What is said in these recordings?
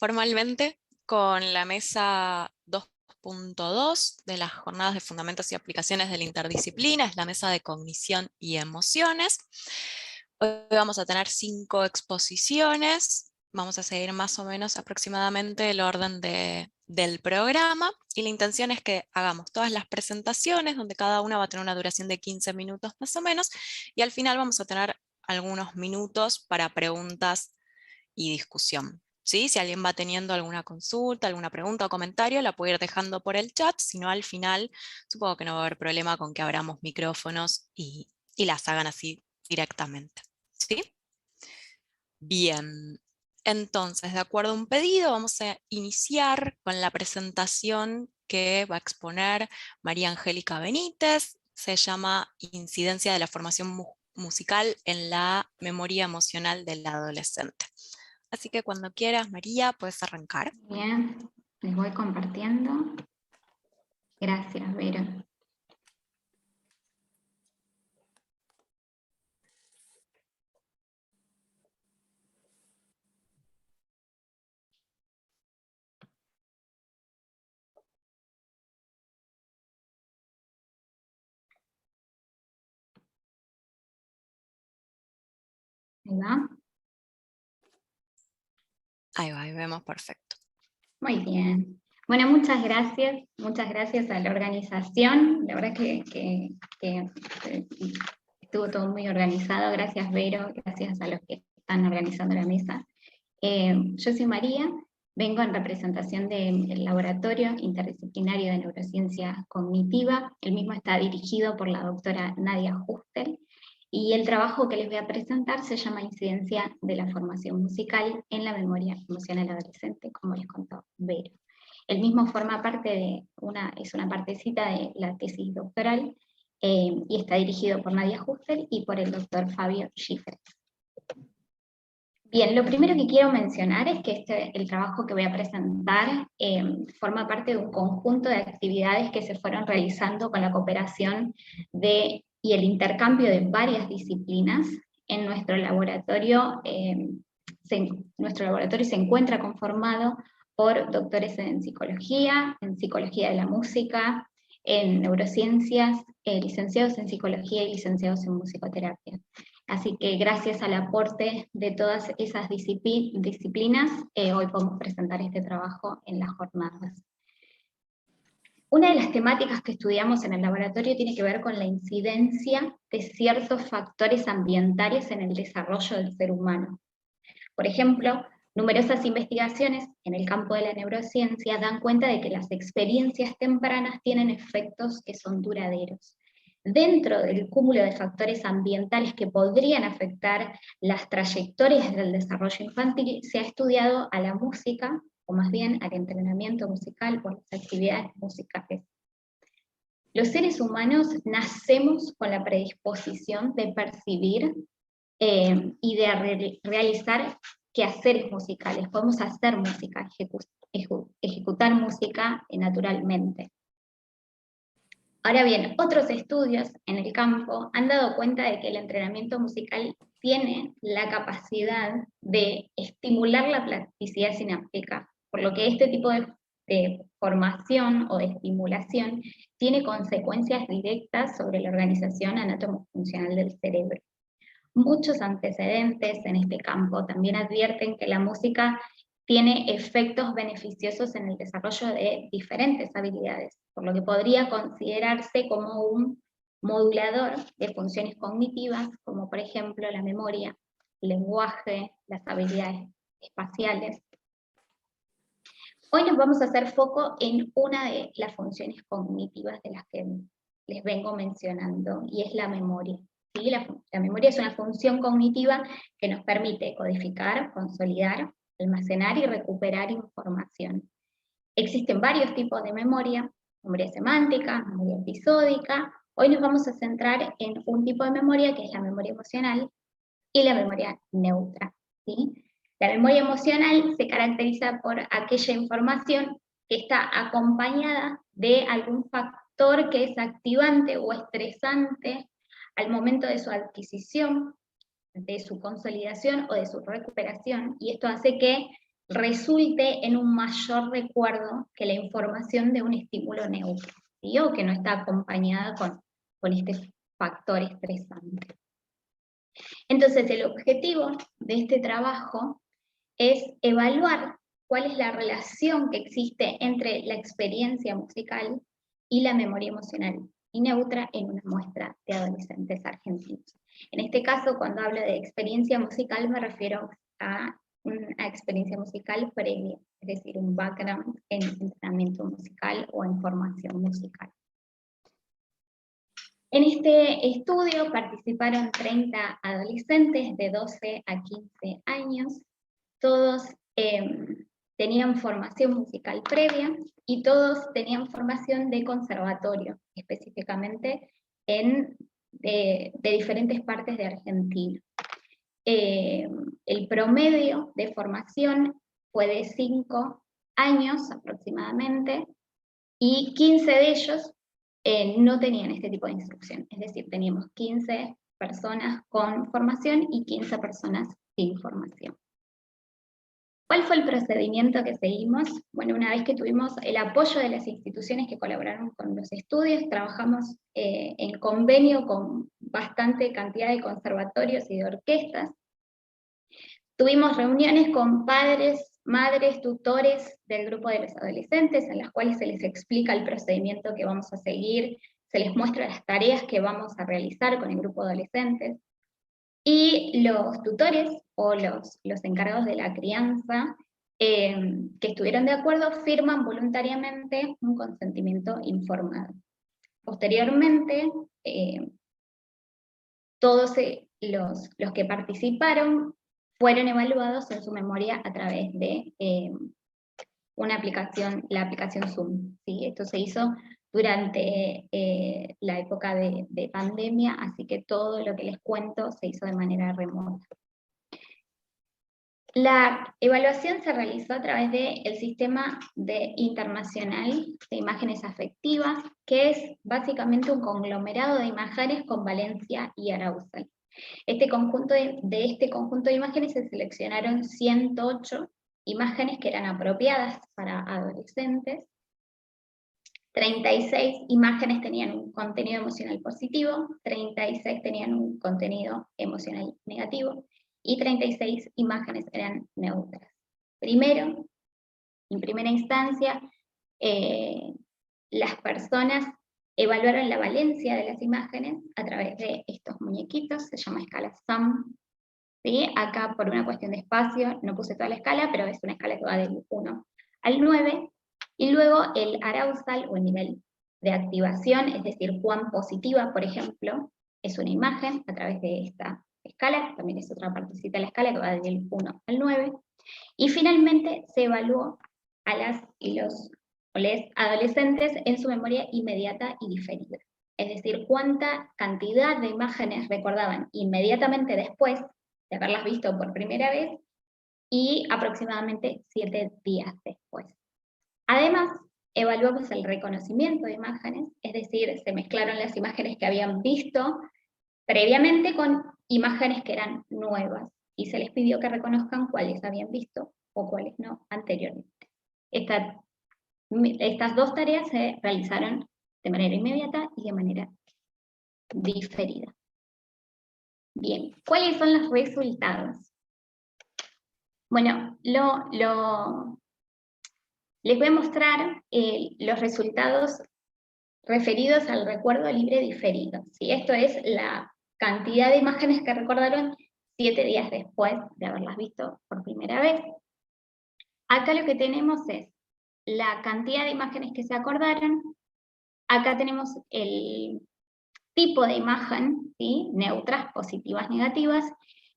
formalmente con la mesa 2.2 de las jornadas de fundamentos y aplicaciones de la interdisciplina, es la mesa de cognición y emociones. Hoy vamos a tener 5 exposiciones, vamos a seguir más o menos aproximadamente el orden del programa, y la intención es que hagamos todas las presentaciones, donde cada una va a tener una duración de 15 minutos más o menos, y al final vamos a tener algunos minutos para preguntas y discusión. ¿Sí? Si alguien va teniendo alguna consulta, alguna pregunta o comentario, la puede ir dejando por el chat, si no al final supongo que no va a haber problema con que abramos micrófonos y las hagan así directamente. ¿Sí? Bien, entonces de acuerdo a un pedido vamos a iniciar con la presentación que va a exponer María Angélica Benítez. Se llama Incidencia de la formación musical en la memoria emocional del adolescente. Así que cuando quieras, María, puedes arrancar. Bien, les voy compartiendo. Gracias, Vero. Ahí va. Ahí vemos perfecto. Muy bien. Bueno, muchas gracias a la organización. La verdad que estuvo todo muy organizado. Gracias, Vero, gracias a los que están organizando la mesa. Yo soy María, vengo en representación del Laboratorio Interdisciplinario de Neurociencia Cognitiva. El mismo está dirigido por la doctora Nadia Hustel, y el trabajo que les voy a presentar se llama Incidencia de la formación musical en la memoria emocional adolescente, como les contó Vero. El mismo forma parte de es una partecita de la tesis doctoral, y está dirigido por Nadia Hustel y por el doctor Fabio Schiffer. Bien, lo primero que quiero mencionar es que el trabajo que voy a presentar forma parte de un conjunto de actividades que se fueron realizando con la cooperación y el intercambio de varias disciplinas. En nuestro laboratorio, nuestro laboratorio se encuentra conformado por doctores en psicología de la música, en neurociencias, licenciados en psicología y licenciados en musicoterapia. Así que gracias al aporte de todas esas disciplinas, hoy podemos presentar este trabajo en las jornadas. Una de las temáticas que estudiamos en el laboratorio tiene que ver con la incidencia de ciertos factores ambientales en el desarrollo del ser humano. Por ejemplo, numerosas investigaciones en el campo de la neurociencia dan cuenta de que las experiencias tempranas tienen efectos que son duraderos. Dentro del cúmulo de factores ambientales que podrían afectar las trayectorias del desarrollo infantil, se ha estudiado a la música, o más bien al entrenamiento musical o las actividades musicales. Los seres humanos nacemos con la predisposición de percibir y de realizar quehaceres musicales. Podemos hacer música, ejecutar música naturalmente. Ahora bien, otros estudios en el campo han dado cuenta de que el entrenamiento musical tiene la capacidad de estimular la plasticidad sináptica, por lo que este tipo de formación o de estimulación tiene consecuencias directas sobre la organización anatomofuncional del cerebro. Muchos antecedentes en este campo también advierten que la música tiene efectos beneficiosos en el desarrollo de diferentes habilidades, por lo que podría considerarse como un modulador de funciones cognitivas, como por ejemplo la memoria, el lenguaje, las habilidades espaciales. Hoy nos vamos a hacer foco en una de las funciones cognitivas de las que les vengo mencionando, y es la memoria. ¿Sí? La memoria es una función cognitiva que nos permite codificar, consolidar, almacenar y recuperar información. Existen varios tipos de memoria semántica, memoria episódica. Hoy nos vamos a centrar en un tipo de memoria que es la memoria emocional y la memoria neutra. ¿Sí? La memoria emocional se caracteriza por aquella información que está acompañada de algún factor que es activante o estresante al momento de su adquisición, de su consolidación o de su recuperación, y esto hace que resulte en un mayor recuerdo que la información de un estímulo neutro, ¿sí? O que no está acompañada con este factor estresante. Entonces, el objetivo de este trabajo es evaluar cuál es la relación que existe entre la experiencia musical y la memoria emocional y neutra en una muestra de adolescentes argentinos. En este caso, cuando hablo de experiencia musical, me refiero a una experiencia musical previa, es decir, un background en entrenamiento musical o en formación musical. En este estudio participaron 30 adolescentes de 12 a 15 años, todos tenían formación musical previa y todos tenían formación de conservatorio, específicamente de diferentes partes de Argentina. El promedio de formación fue de 5 años aproximadamente, y 15 de ellos no tenían este tipo de instrucción. Es decir, teníamos 15 personas con formación y 15 personas sin formación. ¿Cuál fue el procedimiento que seguimos? Bueno, una vez que tuvimos el apoyo de las instituciones que colaboraron con los estudios, trabajamos en convenio con bastante cantidad de conservatorios y de orquestas. Tuvimos reuniones con padres, madres, tutores del grupo de los adolescentes, en las cuales se les explica el procedimiento que vamos a seguir, se les muestra las tareas que vamos a realizar con el grupo de adolescentes. Y los tutores o los encargados de la crianza que estuvieron de acuerdo firman voluntariamente un consentimiento informado. Posteriormente, todos los que participaron fueron evaluados en su memoria a través de una aplicación, la aplicación Zoom, ¿sí? Esto se hizo durante la época de pandemia, así que todo lo que les cuento se hizo de manera remota. La evaluación se realizó a través del Sistema Internacional de Imágenes Afectivas, que es básicamente un conglomerado de imágenes con valencia y arousal. De este conjunto de imágenes se seleccionaron 108 imágenes que eran apropiadas para adolescentes. 36 imágenes tenían un contenido emocional positivo, 36 tenían un contenido emocional negativo, y 36 imágenes eran neutras. Primero, en primera instancia, las personas evaluaron la valencia de las imágenes a través de estos muñequitos, se llama escala SUM. ¿Sí? Acá por una cuestión de espacio no puse toda la escala, pero es una escala que va del 1 al 9, y luego el arousal o el nivel de activación, es decir, cuán positiva, por ejemplo, es una imagen a través de esta escala, que también es otra partecita de la escala que va del 1 al 9, y finalmente se evaluó a las y los adolescentes en su memoria inmediata y diferida. Es decir, cuánta cantidad de imágenes recordaban inmediatamente después de haberlas visto por primera vez y aproximadamente 7 días después. Además, evaluamos el reconocimiento de imágenes, es decir, se mezclaron las imágenes que habían visto previamente con imágenes que eran nuevas y se les pidió que reconozcan cuáles habían visto o cuáles no anteriormente. Estas dos tareas se realizaron de manera inmediata y de manera diferida. Bien, ¿cuáles son los resultados? Bueno, les voy a mostrar los resultados referidos al recuerdo libre diferido. ¿Sí? Esto es la cantidad de imágenes que recordaron 7 días después de haberlas visto por primera vez. Acá lo que tenemos es la cantidad de imágenes que se acordaron. Acá tenemos el tipo de imagen, ¿sí? Neutras, positivas, negativas,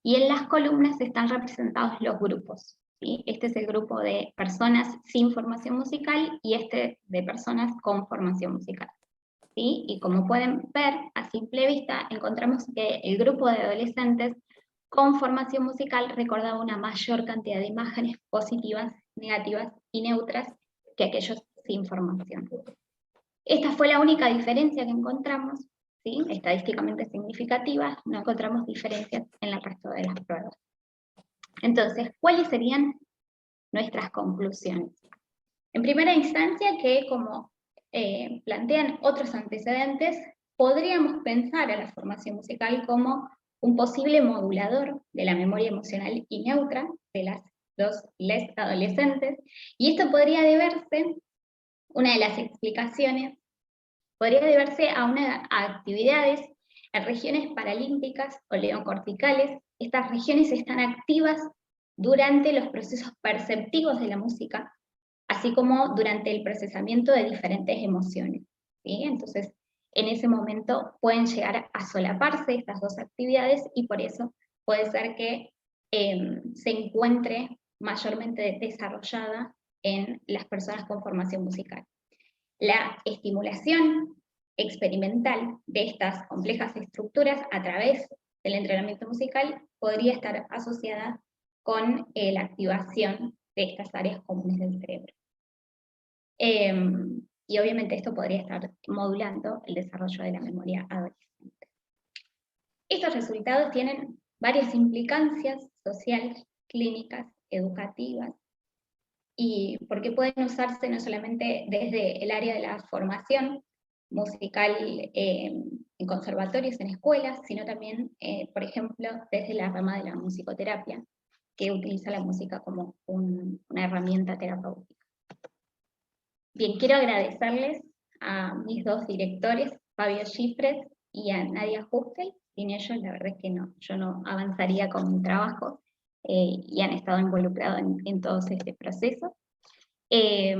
y en las columnas están representados los grupos. ¿Sí? Este es el grupo de personas sin formación musical y este de personas con formación musical. ¿Sí? Y como pueden ver, a simple vista, encontramos que el grupo de adolescentes con formación musical recordaba una mayor cantidad de imágenes positivas, negativas y neutras que aquellos sin formación. Esta fue la única diferencia que encontramos, ¿sí? Estadísticamente significativa, no encontramos diferencias en el resto de las pruebas. Entonces, ¿cuáles serían nuestras conclusiones. En primera instancia, que como plantean otros antecedentes, podríamos pensar a la formación musical como un posible modulador de la memoria emocional y neutra de las les adolescentes, y esto podría deberse, una de las explicaciones, podría deberse a actividades en regiones paralímpicas o leocorticales. Estas regiones están activas durante los procesos perceptivos de la música, así como durante el procesamiento de diferentes emociones, ¿sí? Entonces, en ese momento pueden llegar a solaparse estas dos actividades y por eso puede ser que se encuentre mayormente desarrollada en las personas con formación musical. La estimulación experimental de estas complejas estructuras a través del entrenamiento musical podría estar asociada con la activación de estas áreas comunes del cerebro. Y obviamente esto podría estar modulando el desarrollo de la memoria adolescente. Estos resultados tienen varias implicancias sociales, clínicas, educativas, y porque pueden usarse no solamente desde el área de la formación musical en conservatorios, en escuelas, sino también, por ejemplo, desde la rama de la musicoterapia, que utiliza la música como una herramienta terapéutica. Bien, quiero agradecerles a mis dos directores, Fabio Schifres y a Nadia Hustel. Sin ellos, la verdad es que yo no avanzaría con mi trabajo, y han estado involucrados en todo este proceso. Y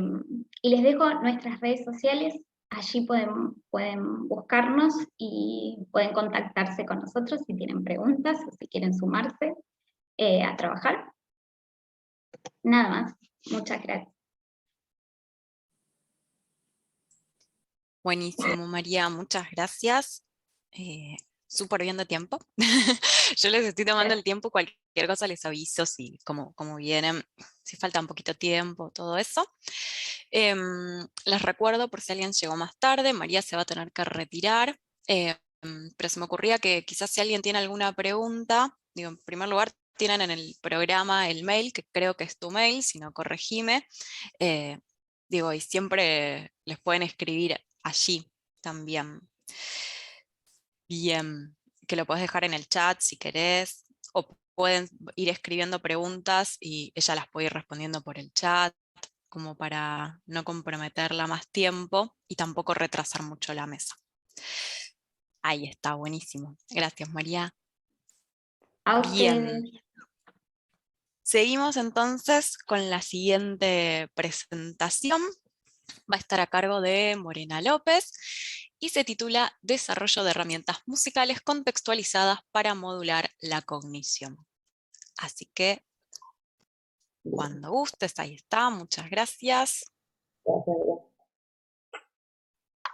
les dejo nuestras redes sociales, allí pueden buscarnos y pueden contactarse con nosotros si tienen preguntas o si quieren sumarse a trabajar. Nada más, muchas gracias. Buenísimo, María, muchas gracias. Súper bien de tiempo. Yo les estoy tomando el tiempo, cualquier cosa les aviso si como vienen, si falta un poquito tiempo, todo eso. Les recuerdo, por si alguien llegó más tarde, María se va a tener que retirar, pero se me ocurría que quizás si alguien tiene alguna pregunta, digo, en primer lugar, tienen en el programa el mail, que creo que es tu mail, si no corregime, digo, y siempre les pueden escribir allí también. Bien, que lo podés dejar en el chat si querés, o pueden ir escribiendo preguntas y ella las puede ir respondiendo por el chat, como para no comprometerla más tiempo y tampoco retrasar mucho la mesa. Ahí está, buenísimo. Gracias, María. A Bien. ustedes. Seguimos entonces con la siguiente presentación. Va a estar a cargo de Morena López y se titula Desarrollo de herramientas musicales contextualizadas para modular la cognición. Así que, cuando gustes, ahí está. Muchas gracias. Gracias.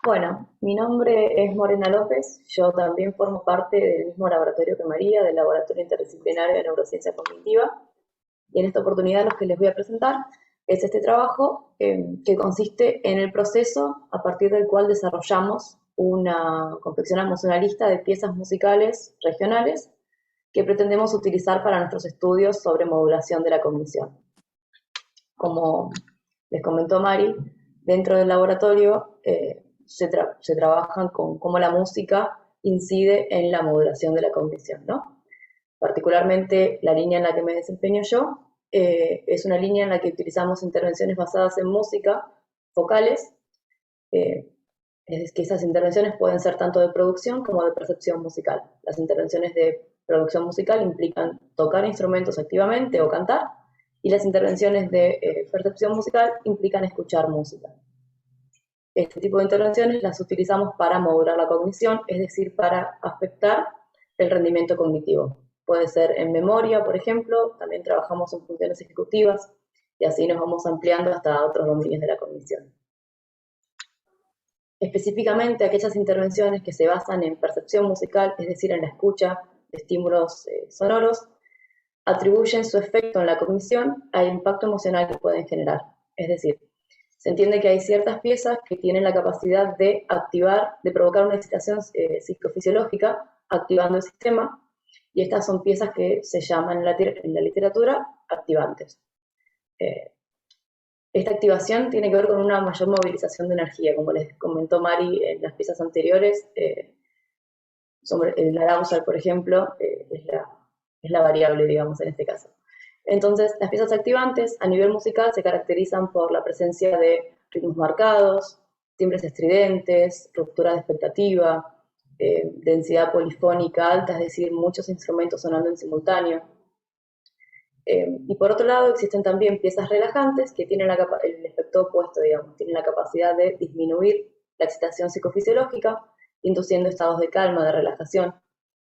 Bueno, mi nombre es Morena López. Yo también formo parte del mismo laboratorio que María, del Laboratorio Interdisciplinario de Neurociencia Cognitiva. Y en esta oportunidad lo que les voy a presentar es este trabajo que consiste en el proceso a partir del cual desarrollamos una confección emocionalista de piezas musicales regionales que pretendemos utilizar para nuestros estudios sobre modulación de la cognición. Como les comentó Mari, dentro del laboratorio se trabajan con cómo la música incide en la modulación de la cognición, ¿no? Particularmente la línea en la que me desempeño yo es una línea en la que utilizamos intervenciones basadas en música, focales, es que esas intervenciones pueden ser tanto de producción como de percepción musical. Las intervenciones de producción musical implican tocar instrumentos activamente o cantar, y las intervenciones de percepción musical implican escuchar música. Este tipo de intervenciones las utilizamos para modular la cognición, es decir, para afectar el rendimiento cognitivo. Puede ser en memoria, por ejemplo, también trabajamos en funciones ejecutivas, y así nos vamos ampliando hasta otros dominios de la cognición. Específicamente aquellas intervenciones que se basan en percepción musical, es decir, en la escucha de estímulos sonoros, atribuyen su efecto en la cognición al impacto emocional que pueden generar. Es decir, se entiende que hay ciertas piezas que tienen la capacidad de activar, de provocar una excitación psicofisiológica, activando el sistema, y estas son piezas que se llaman en la literatura activantes. Esta activación tiene que ver con una mayor movilización de energía, como les comentó Mari en las piezas anteriores, sobre el arousal, por ejemplo, es la variable, digamos, en este caso. Entonces, las piezas activantes a nivel musical se caracterizan por la presencia de ritmos marcados, timbres estridentes, ruptura de expectativa, densidad polifónica alta, es decir, muchos instrumentos sonando en simultáneo. Y por otro lado, existen también piezas relajantes que tienen el efecto opuesto, digamos, tienen la capacidad de disminuir la excitación psicofisiológica, induciendo estados de calma, de relajación.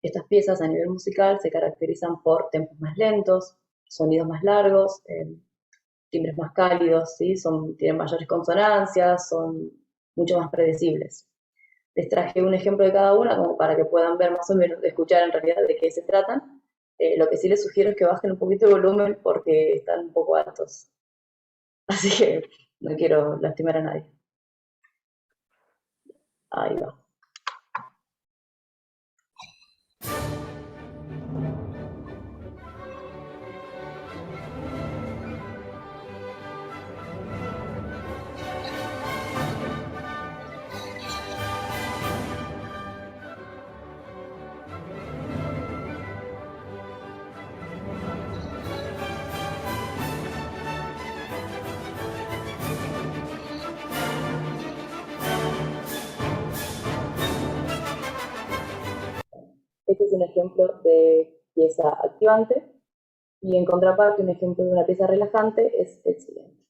Estas piezas a nivel musical se caracterizan por tempos más lentos, sonidos más largos, timbres más cálidos, ¿sí? Tienen mayores consonancias, son mucho más predecibles. Les traje un ejemplo de cada una como para que puedan ver más o menos, escuchar en realidad de qué se tratan. Lo que sí les sugiero es que bajen un poquito el volumen porque están un poco altos. Así que no quiero lastimar a nadie. Ahí va. Este es un ejemplo de pieza activante y en contraparte un ejemplo de una pieza relajante es el siguiente.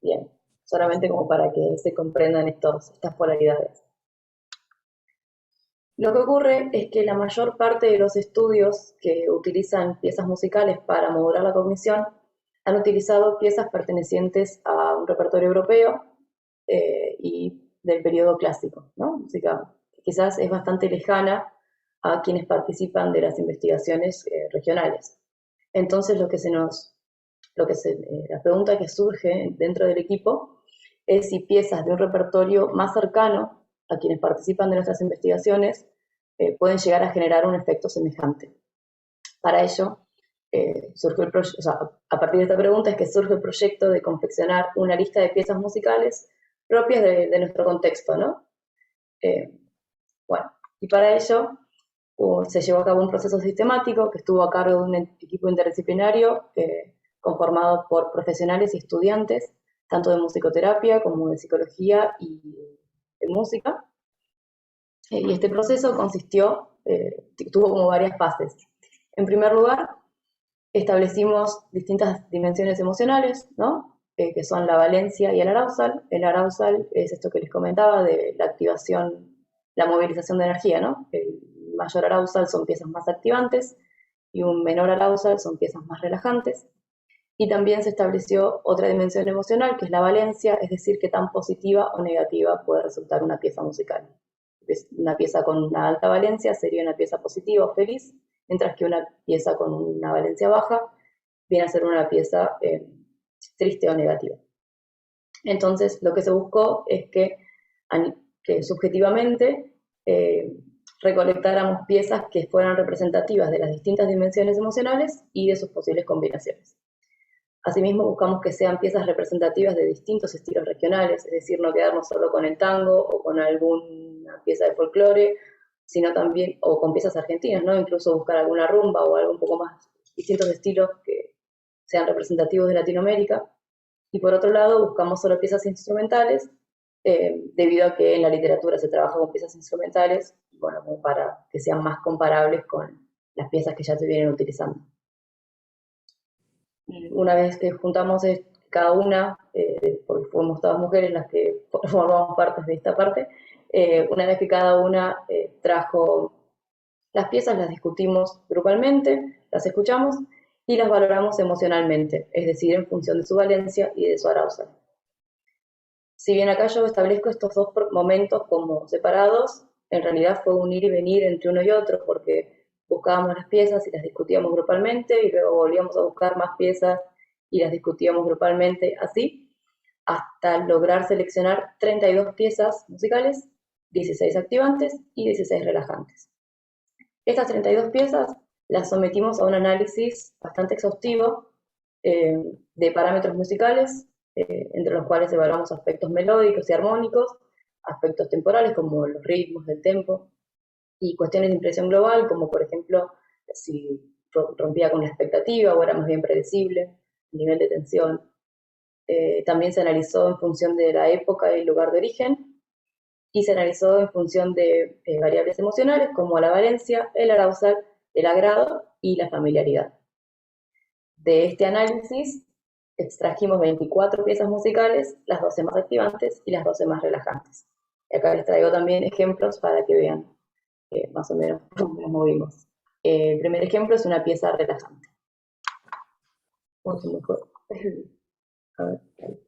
Bien, solamente como para que se comprendan estas polaridades. Lo que ocurre es que la mayor parte de los estudios que utilizan piezas musicales para modular la cognición han utilizado piezas pertenecientes a un repertorio europeo y del periodo clásico, ¿no? Música que quizás es bastante lejana a quienes participan de las investigaciones regionales. Entonces, la pregunta que surge dentro del equipo es si piezas de un repertorio más cercano a quienes participan de nuestras investigaciones pueden llegar a generar un efecto semejante. Para ello, a partir de esta pregunta es que surge el proyecto de confeccionar una lista de piezas musicales propias de nuestro contexto, ¿no? Bueno, y para ello se llevó a cabo un proceso sistemático que estuvo a cargo de un equipo interdisciplinario conformado por profesionales y estudiantes, tanto de musicoterapia como de psicología y de música. Y este proceso tuvo como varias fases. En primer lugar, establecimos distintas dimensiones emocionales, ¿no? Que son la valencia y el arousal. El arousal es esto que les comentaba de la activación, la movilización de energía, ¿no? El mayor arousal son piezas más activantes y un menor arousal son piezas más relajantes. Y también se estableció otra dimensión emocional, que es la valencia, es decir, qué tan positiva o negativa puede resultar una pieza musical. Una pieza con una alta valencia sería una pieza positiva o feliz, mientras que una pieza con una valencia baja viene a ser una pieza triste o negativa. Entonces, lo que se buscó es que subjetivamente recolectáramos piezas que fueran representativas de las distintas dimensiones emocionales y de sus posibles combinaciones. Asimismo, buscamos que sean piezas representativas de distintos estilos regionales, es decir, no quedarnos solo con el tango o con alguna pieza de folclore, sino también, o con piezas argentinas, ¿no? Incluso buscar alguna rumba o algo un poco más distintos estilos que sean representativos de Latinoamérica. Y por otro lado, buscamos solo piezas instrumentales, debido a que en la literatura se trabaja con piezas instrumentales, bueno, como para que sean más comparables con las piezas que ya se vienen utilizando. Una vez que juntamos cada una, porque fuimos todas mujeres las que formamos parte de esta parte, una vez que cada una trajo las piezas, las discutimos grupalmente, las escuchamos y las valoramos emocionalmente, es decir, en función de su valencia y de su arousal. Si bien acá yo establezco estos dos momentos como separados, en realidad fue un ir y venir entre uno y otro, porque buscábamos las piezas y las discutíamos grupalmente, y luego volvíamos a buscar más piezas y las discutíamos grupalmente, así, hasta lograr seleccionar 32 piezas musicales, 16 activantes y 16 relajantes. Estas 32 piezas las sometimos a un análisis bastante exhaustivo de parámetros musicales, entre los cuales evaluamos aspectos melódicos y armónicos, aspectos temporales como los ritmos del tempo, y cuestiones de impresión global, como por ejemplo si rompía con la expectativa o era más bien predecible, nivel de tensión. También se analizó en función de la época y el lugar de origen, y se analizó en función de variables emocionales como la valencia, el arousal, el agrado y la familiaridad. De este análisis extrajimos 24 piezas musicales, las 12 más activantes y las 12 más relajantes. Y acá les traigo también ejemplos para que vean más o menos cómo nos movimos. El primer ejemplo es una pieza relajante. A ver, ahí.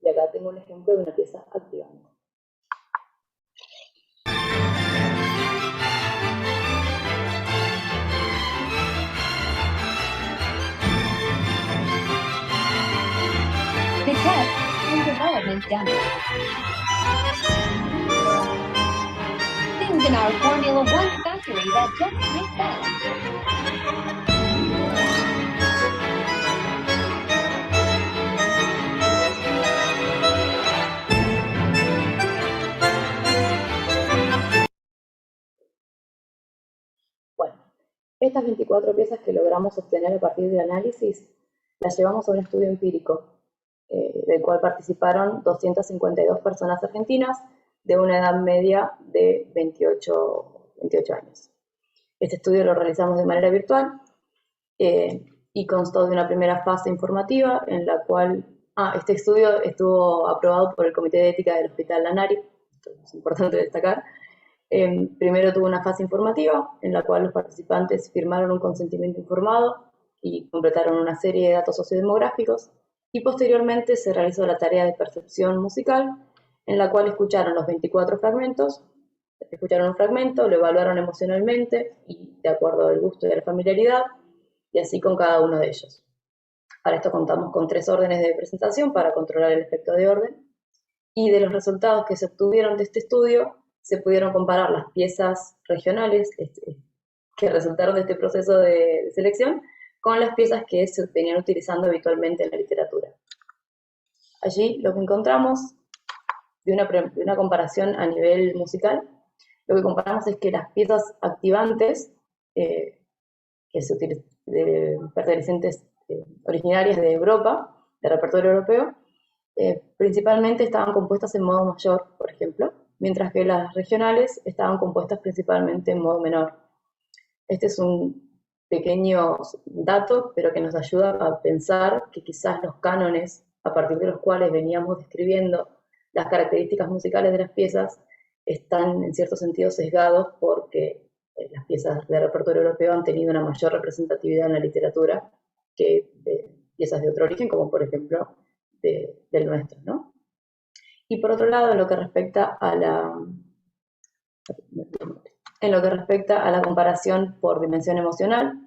Y acá tengo un ejemplo de una pieza activante. The test and development demo. Things in our Formula One factory that just make sense. Bueno, estas 24 piezas que logramos obtener a partir del análisis las llevamos a un estudio empírico, del cual participaron 252 personas argentinas de una edad media de 28 años. Este estudio lo realizamos de manera virtual y constó de una primera fase informativa en la cual, este estudio estuvo aprobado por el Comité de Ética del Hospital Lanari, esto es importante destacar. Primero tuvo una fase informativa en la cual los participantes firmaron un consentimiento informado y completaron una serie de datos sociodemográficos, y posteriormente se realizó la tarea de percepción musical en la cual escucharon los 24 fragmentos, escucharon un fragmento, lo evaluaron emocionalmente y de acuerdo al gusto y a la familiaridad, y así con cada uno de ellos. Para esto contamos con 3 órdenes de presentación para controlar el efecto de orden, y de los resultados que se obtuvieron de este estudio se pudieron comparar las piezas regionales que resultaron de este proceso de selección con las piezas que se venían utilizando habitualmente en la literatura. Allí lo que encontramos de una comparación a nivel musical, lo que comparamos es que las piezas activantes que se pertenecientes originarias de Europa, de repertorio europeo, principalmente estaban compuestas en modo mayor, por ejemplo, mientras que las regionales estaban compuestas principalmente en modo menor. Este es un pequeño dato, pero que nos ayuda a pensar que quizás los cánones a partir de los cuales veníamos describiendo las características musicales de las piezas están en cierto sentido sesgados porque las piezas de repertorio europeo han tenido una mayor representatividad en la literatura que piezas de otro origen, como por ejemplo del nuestro, ¿no? Y por otro lado, en lo que respecta a la comparación por dimensión emocional,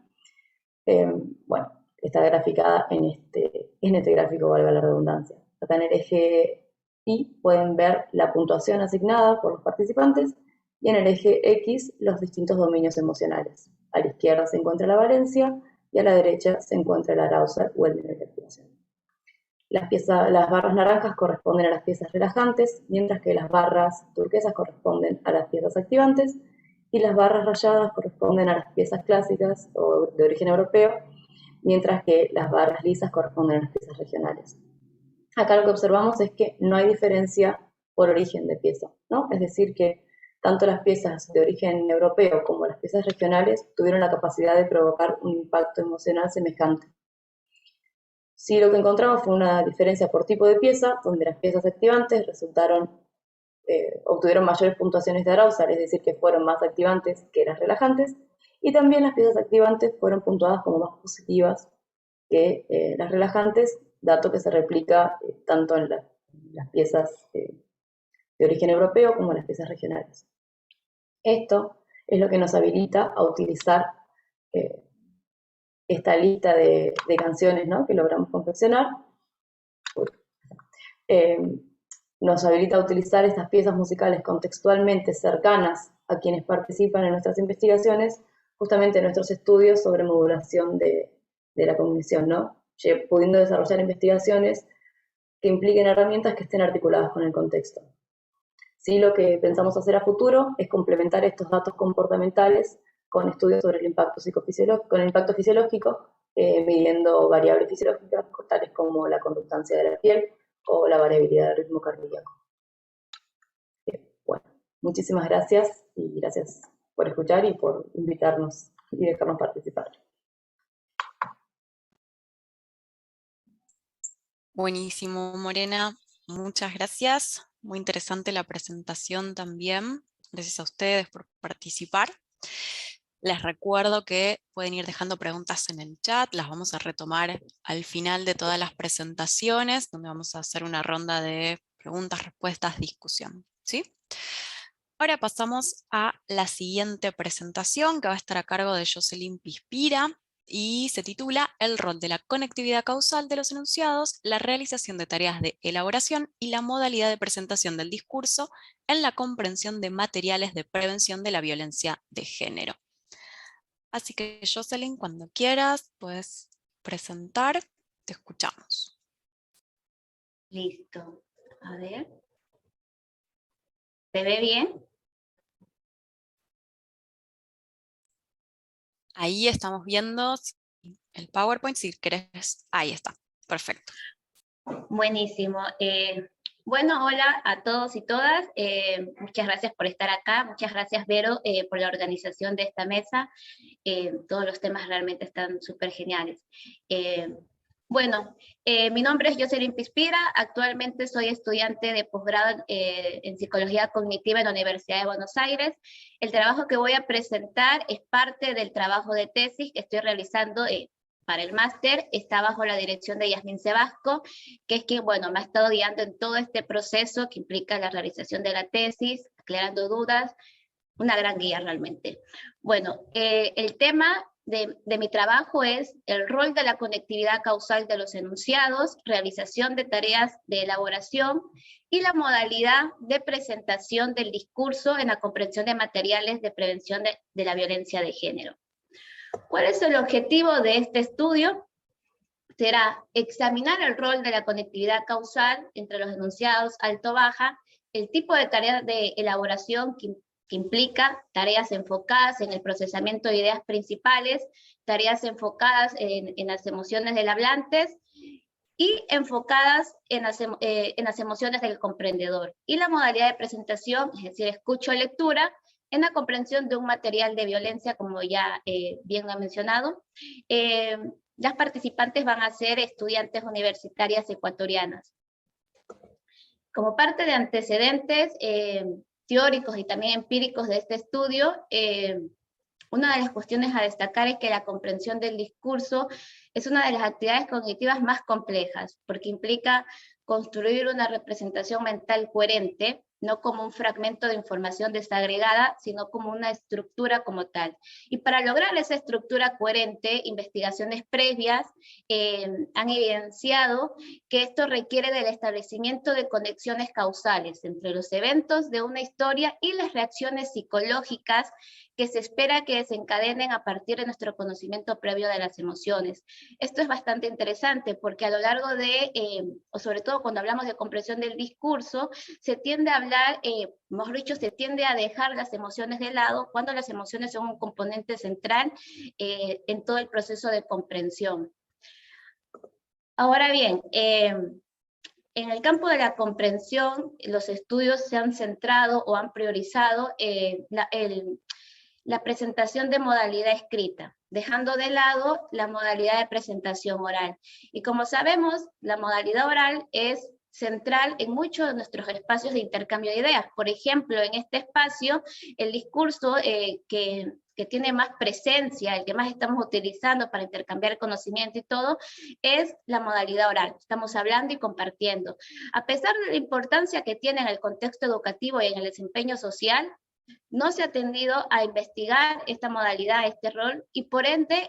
bueno, está graficada en este gráfico, valga la redundancia. Acá en el eje Y pueden ver la puntuación asignada por los participantes, y en el eje X los distintos dominios emocionales. A la izquierda se encuentra la valencia y a la derecha se encuentra el arousal o el nivel de activación. Las barras naranjas corresponden a las piezas relajantes, mientras que las barras turquesas corresponden a las piezas activantes, y las barras rayadas corresponden a las piezas clásicas o de origen europeo, mientras que las barras lisas corresponden a las piezas regionales. Acá lo que observamos es que no hay diferencia por origen de pieza, ¿no? Es decir, que tanto las piezas de origen europeo como las piezas regionales tuvieron la capacidad de provocar un impacto emocional semejante. Sí, lo que encontramos fue una diferencia por tipo de pieza, donde las piezas activantes obtuvieron mayores puntuaciones de arousal, es decir, que fueron más activantes que las relajantes, y también las piezas activantes fueron puntuadas como más positivas que las relajantes, dato que se replica tanto en las piezas de origen europeo como en las piezas regionales. Esto es lo que nos habilita a utilizar esta lista de canciones, ¿no?, que logramos confeccionar. Nos habilita a utilizar estas piezas musicales contextualmente cercanas a quienes participan en nuestras investigaciones, justamente en nuestros estudios sobre modulación de la cognición, ¿no?, pudiendo desarrollar investigaciones que impliquen herramientas que estén articuladas con el contexto. Sí, lo que pensamos hacer a futuro es complementar estos datos comportamentales con estudios sobre el impacto fisiológico, midiendo variables fisiológicas, tales como la conductancia de la piel o la variabilidad del ritmo cardíaco. Bueno, muchísimas gracias, y gracias por escuchar y por invitarnos y dejarnos participar. Buenísimo, Morena. Muchas gracias. Muy interesante la presentación también. Gracias a ustedes por participar. Les recuerdo que pueden ir dejando preguntas en el chat. Las vamos a retomar al final de todas las presentaciones, donde vamos a hacer una ronda de preguntas, respuestas, discusión, ¿sí? Ahora pasamos a la siguiente presentación, que va a estar a cargo de Jocelyn Pispira, y se titula El rol de la conectividad causal de los enunciados, la realización de tareas de elaboración y la modalidad de presentación del discurso en la comprensión de materiales de prevención de la violencia de género. Así que, Jocelyn, cuando quieras, puedes presentar, te escuchamos. Listo. A ver. ¿Se ve bien? Ahí estamos viendo el PowerPoint, si querés. Ahí está, perfecto. Buenísimo. Bueno, hola a todos y todas. Muchas gracias por estar acá. Muchas gracias, Vero, por la organización de esta mesa. Todos los temas realmente están súper geniales. Bueno, mi nombre es Jocelyn Pispira. Actualmente soy estudiante de posgrado en Psicología Cognitiva en la Universidad de Buenos Aires. El trabajo que voy a presentar es parte del trabajo de tesis que estoy realizando para el máster. Está bajo la dirección de Yasmín Sebasco, que es quien, bueno, me ha estado guiando en todo este proceso que implica la realización de la tesis, aclarando dudas, una gran guía realmente. Bueno, el tema de mi trabajo es el rol de la conectividad causal de los enunciados, realización de tareas de elaboración y la modalidad de presentación del discurso en la comprensión de materiales de prevención de la violencia de género. ¿Cuál es el objetivo de este estudio? Será examinar el rol de la conectividad causal entre los enunciados alto-baja, el tipo de tarea de elaboración que implica tareas enfocadas en el procesamiento de ideas principales, tareas enfocadas en las emociones del hablante y enfocadas en las emociones del comprendedor. Y la modalidad de presentación, es decir, escucha o lectura, en la comprensión de un material de violencia, como ya bien lo he mencionado. Las participantes van a ser estudiantes universitarias ecuatorianas. Como parte de antecedentes teóricos y también empíricos de este estudio, una de las cuestiones a destacar es que la comprensión del discurso es una de las actividades cognitivas más complejas, porque implica construir una representación mental coherente, no como un fragmento de información desagregada, sino como una estructura como tal. Y para lograr esa estructura coherente, investigaciones previas han evidenciado que esto requiere del establecimiento de conexiones causales entre los eventos de una historia y las reacciones psicológicas que se espera que desencadenen a partir de nuestro conocimiento previo de las emociones. Esto es bastante interesante porque a lo largo de, o sobre todo cuando hablamos de comprensión del discurso, se tiende a hablar hablar, mejor dicho, se tiende a dejar las emociones de lado cuando las emociones son un componente central en todo el proceso de comprensión. Ahora bien, en el campo de la comprensión, los estudios se han centrado o han priorizado la presentación de modalidad escrita, dejando de lado la modalidad de presentación oral. Y como sabemos, la modalidad oral es central en muchos de nuestros espacios de intercambio de ideas. Por ejemplo, en este espacio, el discurso que tiene más presencia, el que más estamos utilizando para intercambiar conocimiento y todo, es la modalidad oral. Estamos hablando y compartiendo. A pesar de la importancia que tiene en el contexto educativo y en el desempeño social, no se ha tendido a investigar esta modalidad, este rol, y por ende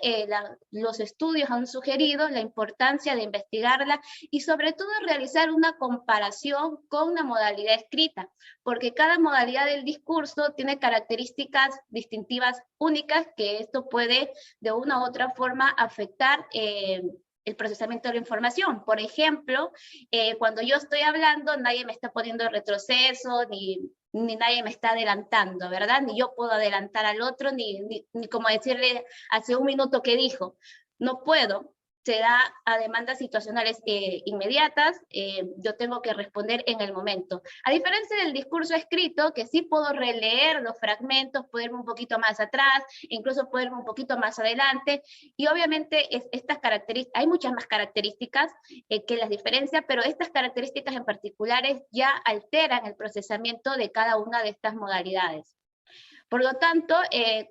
los estudios han sugerido la importancia de investigarla y sobre todo realizar una comparación con una modalidad escrita, porque cada modalidad del discurso tiene características distintivas únicas que esto puede de una u otra forma afectar el procesamiento de la información. Por ejemplo, cuando yo estoy hablando, nadie me está poniendo retroceso, ni nadie me está adelantando, ¿verdad? Ni yo puedo adelantar al otro, ni como decirle hace un minuto que dijo. No puedo. Se da a demandas situacionales inmediatas, yo tengo que responder en el momento. A diferencia del discurso escrito, que sí puedo releer los fragmentos, puedo irme un poquito más atrás, incluso puedo irme un poquito más adelante, y obviamente estas características, hay muchas más características que las diferencian, pero estas características en particulares ya alteran el procesamiento de cada una de estas modalidades. Por lo tanto,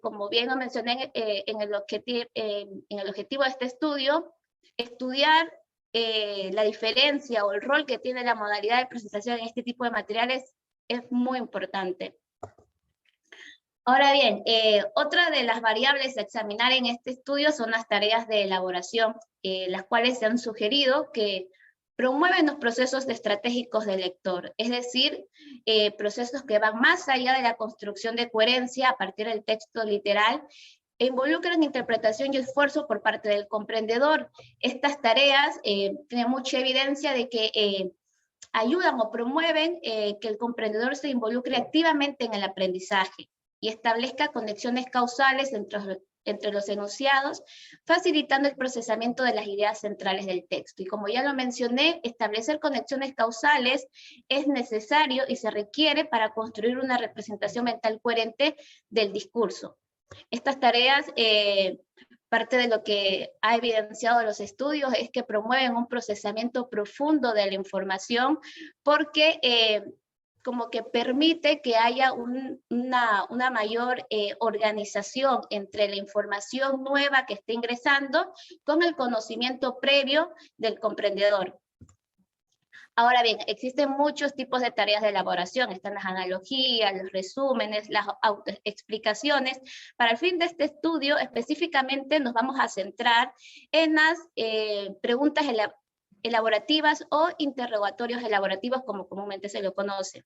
como bien lo mencioné en el objetivo de este estudio, estudiar la diferencia o el rol que tiene la modalidad de presentación en este tipo de materiales es muy importante. Ahora bien, otra de las variables a examinar en este estudio son las tareas de elaboración, las cuales se han sugerido que promueven los procesos estratégicos del lector, es decir, procesos que van más allá de la construcción de coherencia a partir del texto literal, e involucran interpretación y esfuerzo por parte del comprendedor. Estas tareas tienen mucha evidencia de que ayudan o promueven que el comprendedor se involucre activamente en el aprendizaje y establezca conexiones causales entre los enunciados, facilitando el procesamiento de las ideas centrales del texto. Y como ya lo mencioné, establecer conexiones causales es necesario y se requiere para construir una representación mental coherente del discurso. Estas tareas, parte de lo que ha evidenciado los estudios es que promueven un procesamiento profundo de la información porque como que permite que haya una mayor organización entre la información nueva que está ingresando con el conocimiento previo del comprendedor. Ahora bien, existen muchos tipos de tareas de elaboración, están las analogías, los resúmenes, las autoexplicaciones. Para el fin de este estudio, específicamente nos vamos a centrar en las preguntas elaborativas o interrogatorios elaborativos, como comúnmente se lo conoce.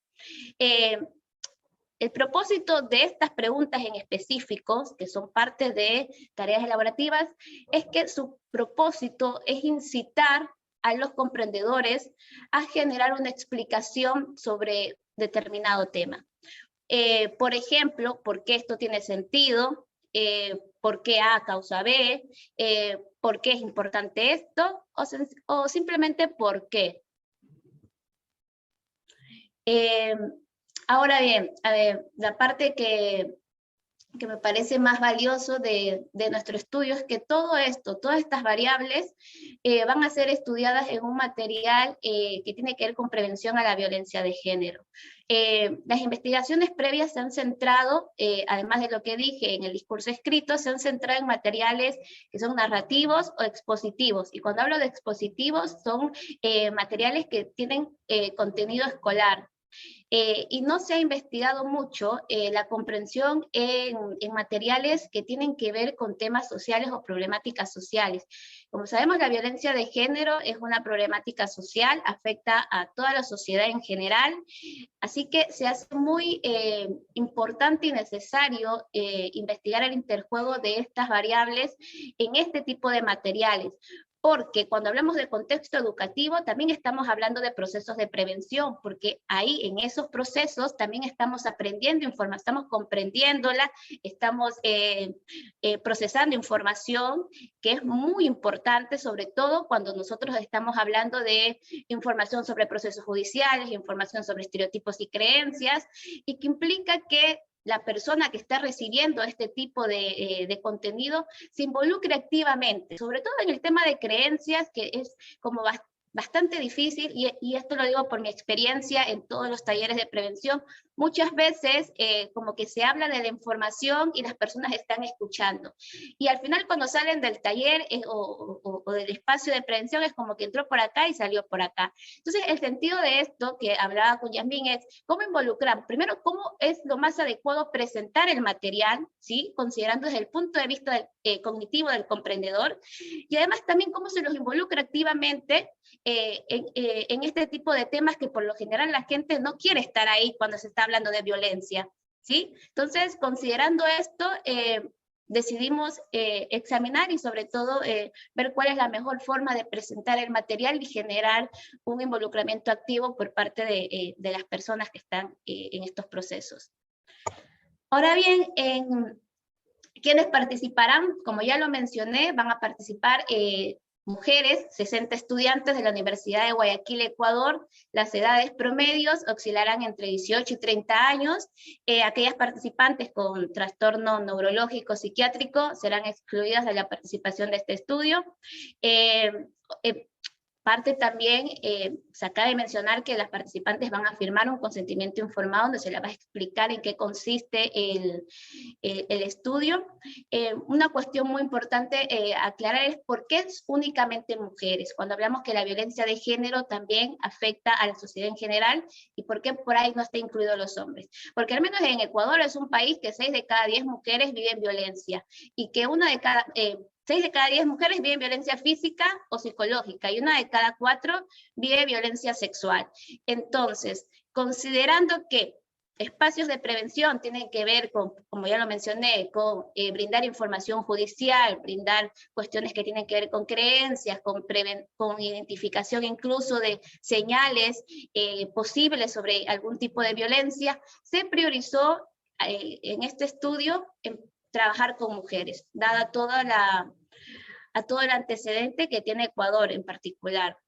El propósito de estas preguntas en específicos, que son parte de tareas elaborativas, es que su propósito es incitar a los comprendedores a generar una explicación sobre determinado tema. Por ejemplo, ¿por qué esto tiene sentido? ¿Por qué A causa B? ¿Por qué es importante esto? O simplemente ¿por qué? Ahora bien, la parte que me parece más valioso de nuestro estudio es que todo esto, todas estas variables van a ser estudiadas en un material que tiene que ver con prevención a la violencia de género. Las investigaciones previas se han centrado, además de lo que dije en el discurso escrito, se han centrado en materiales que son narrativos o expositivos. Y cuando hablo de expositivos, son materiales que tienen contenido escolar. Y no se ha investigado mucho la comprensión en materiales que tienen que ver con temas sociales o problemáticas sociales. Como sabemos, la violencia de género es una problemática social, afecta a toda la sociedad en general, así que se hace muy importante y necesario investigar el interjuego de estas variables en este tipo de materiales, porque cuando hablamos de contexto educativo también estamos hablando de procesos de prevención, porque ahí en esos procesos también estamos aprendiendo información, estamos comprendiéndola, estamos procesando información que es muy importante, sobre todo cuando nosotros estamos hablando de información sobre procesos judiciales, información sobre estereotipos y creencias, y que implica que la persona que está recibiendo este tipo de contenido se involucre activamente, sobre todo en el tema de creencias, que es como bastante difícil, y esto lo digo por mi experiencia en todos los talleres de prevención. Muchas veces como que se habla de la información y las personas están escuchando. Y al final cuando salen del taller o del espacio de prevención es como que entró por acá y salió por acá. Entonces el sentido de esto que hablaba con Yasmín es cómo involucrar, primero cómo es lo más adecuado presentar el material, ¿sí? Considerando desde el punto de vista cognitivo del comprendedor, y además también cómo se los involucra activamente en este tipo de temas que por lo general la gente no quiere estar ahí cuando se está hablando de violencia, ¿sí? Entonces, considerando esto, decidimos examinar y sobre todo ver cuál es la mejor forma de presentar el material y generar un involucramiento activo por parte de las personas que están en estos procesos. Ahora bien, ¿quiénes participarán? Como ya lo mencioné, van a participar mujeres, 60 estudiantes de la Universidad de Guayaquil, Ecuador. Las edades promedios oscilarán entre 18 y 30 años. Aquellas participantes con trastorno neurológico psiquiátrico serán excluidas de la participación de este estudio. Parte también, se acaba de mencionar que las participantes van a firmar un consentimiento informado donde se les va a explicar en qué consiste el estudio. Una cuestión muy importante aclarar es por qué es únicamente mujeres. Cuando hablamos que la violencia de género también afecta a la sociedad en general, y por qué por ahí no está incluido los hombres. Porque al menos en Ecuador es un país que 6 de cada 10 mujeres viven violencia, y que 6 de cada 10 mujeres viven violencia física o psicológica, y 1 de cada 4 vive violencia sexual. Entonces, considerando que espacios de prevención tienen que ver con, como ya lo mencioné, con brindar información judicial, brindar cuestiones que tienen que ver con creencias, con identificación incluso de señales posibles sobre algún tipo de violencia, se priorizó en este estudio trabajar con mujeres, dada todo el antecedente que tiene Ecuador en particular.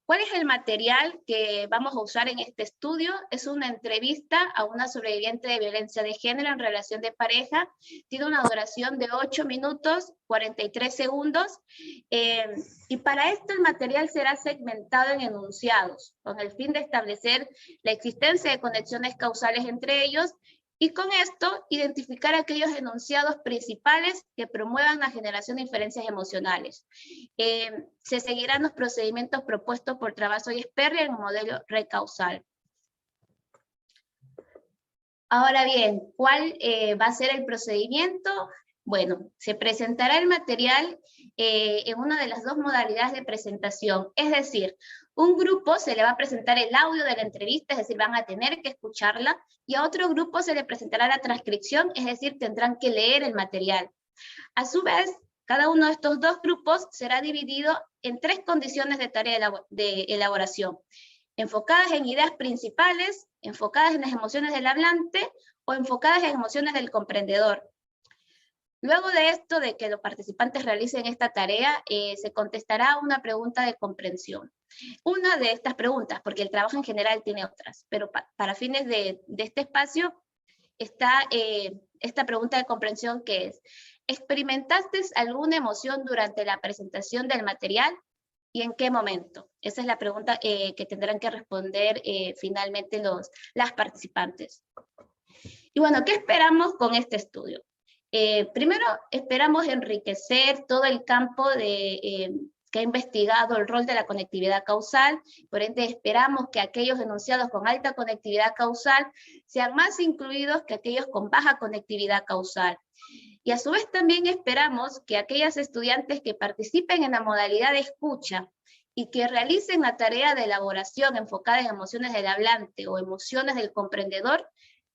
¿Cuál es el material que vamos a usar en este estudio? Es una entrevista a una sobreviviente de violencia de género en relación de pareja. Tiene una duración de 8 minutos, 43 segundos. Y para esto el material será segmentado en enunciados, con el fin de establecer la existencia de conexiones causales entre ellos, y con esto identificar aquellos enunciados principales que promuevan la generación de inferencias emocionales. Se seguirán los procedimientos propuestos por Travaso y Sperry en el modelo recausal. Ahora bien, ¿cuál va a ser el procedimiento? Bueno, se presentará el material en una de las dos modalidades de presentación, es decir, un grupo se le va a presentar el audio de la entrevista, es decir, van a tener que escucharla, y a otro grupo se le presentará la transcripción, es decir, tendrán que leer el material. A su vez, cada uno de estos dos grupos será dividido en 3 condiciones de tarea de elaboración: enfocadas en ideas principales, enfocadas en las emociones del hablante o enfocadas en emociones del comprendedor. Luego de esto, de que los participantes realicen esta tarea, se contestará una pregunta de comprensión. Una de estas preguntas, porque el trabajo en general tiene otras, pero para fines de este espacio está esta pregunta de comprensión, que es: ¿experimentaste alguna emoción durante la presentación del material? ¿Y en qué momento? Esa es la pregunta que tendrán que responder finalmente las participantes. Y bueno, ¿qué esperamos con este estudio? Primero, esperamos enriquecer todo el campo que ha investigado el rol de la conectividad causal. Por ende, esperamos que aquellos enunciados con alta conectividad causal sean más incluidos que aquellos con baja conectividad causal. Y a su vez también esperamos que aquellas estudiantes que participen en la modalidad de escucha y que realicen la tarea de elaboración enfocada en emociones del hablante o emociones del comprendedor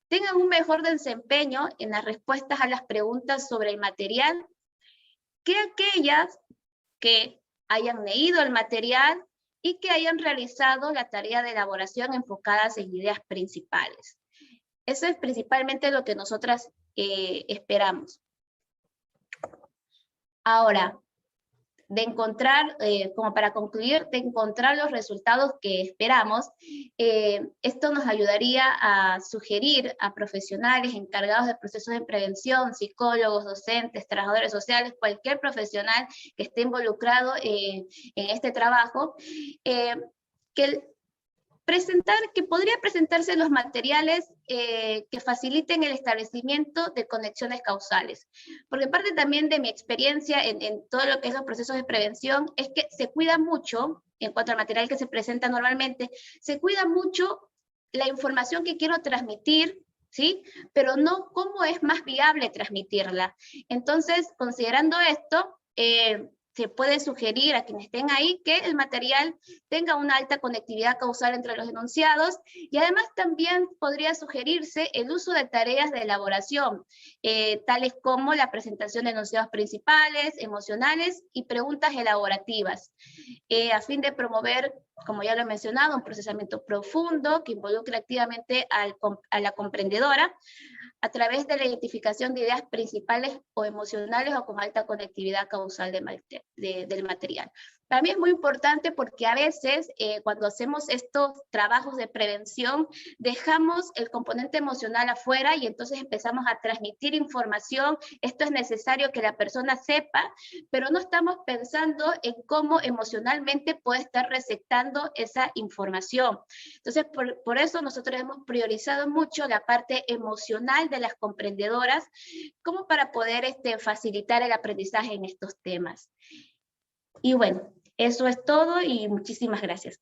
tengan un mejor desempeño en las respuestas a las preguntas sobre el material que aquellas que hayan leído el material y que hayan realizado la tarea de elaboración enfocadas en ideas principales. Eso es principalmente lo que nosotras esperamos. Ahora, de encontrar, como para concluir, de encontrar los resultados que esperamos, esto nos ayudaría a sugerir a profesionales encargados de procesos de prevención, psicólogos, docentes, trabajadores sociales, cualquier profesional que esté involucrado en este trabajo, que podría presentarse los materiales que faciliten el establecimiento de conexiones causales. Porque parte también de mi experiencia en todo lo que es los procesos de prevención es que se cuida mucho, en cuanto al material que se presenta normalmente, se cuida mucho la información que quiero transmitir, ¿sí? Pero no cómo es más viable transmitirla. Entonces, considerando esto, se puede sugerir a quienes estén ahí que el material tenga una alta conectividad causal entre los enunciados, y además también podría sugerirse el uso de tareas de elaboración, tales como la presentación de enunciados principales, emocionales y preguntas elaborativas, a fin de promover, como ya lo he mencionado, un procesamiento profundo que involucre activamente a la comprendedora, a través de la identificación de ideas principales o emocionales o con alta conectividad causal del material. Para mí es muy importante porque a veces cuando hacemos estos trabajos de prevención dejamos el componente emocional afuera y entonces empezamos a transmitir información. Esto es necesario que la persona sepa, pero no estamos pensando en cómo emocionalmente puede estar receptando esa información. Entonces por eso nosotros hemos priorizado mucho la parte emocional de las comprendedoras como para poder facilitar el aprendizaje en estos temas. Y bueno, eso es todo y muchísimas gracias.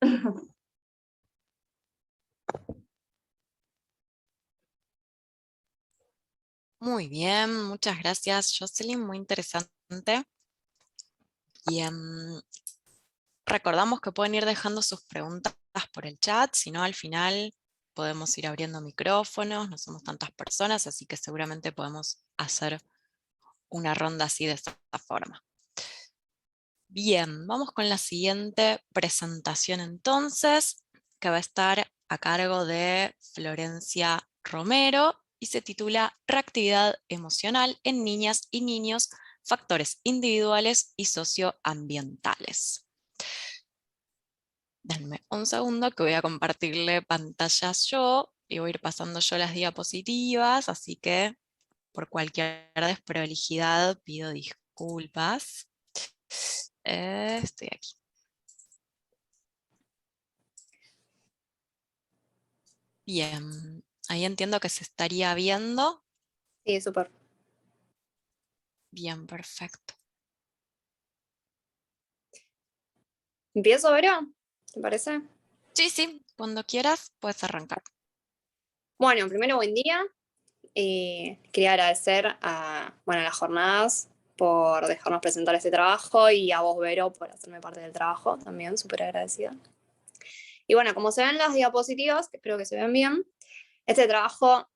Muy bien, muchas gracias, Jocelyn, muy interesante. Y recordamos que pueden ir dejando sus preguntas por el chat, si no al final podemos ir abriendo micrófonos, no somos tantas personas, así que seguramente podemos hacer una ronda así de esta forma. Bien, vamos con la siguiente presentación entonces, que va a estar a cargo de Florencia Romero y se titula Reactividad emocional en niñas y niños, factores individuales y socioambientales. Denme un segundo que voy a compartirle pantallas yo y voy a ir pasando yo las diapositivas, así que por cualquier desprolijidad pido disculpas. Estoy aquí. Bien, ahí entiendo que se estaría viendo. Sí, súper. Bien, perfecto. ¿Empiezo, Vero? ¿Te parece? Sí, sí, cuando quieras puedes arrancar. Bueno, primero buen día. Quería agradecer a las jornadas por dejarnos presentar este trabajo y a vos, Vero, por hacerme parte del trabajo también, súper agradecida. Y bueno, como se ven las diapositivas, que espero que se vean bien, este trabajo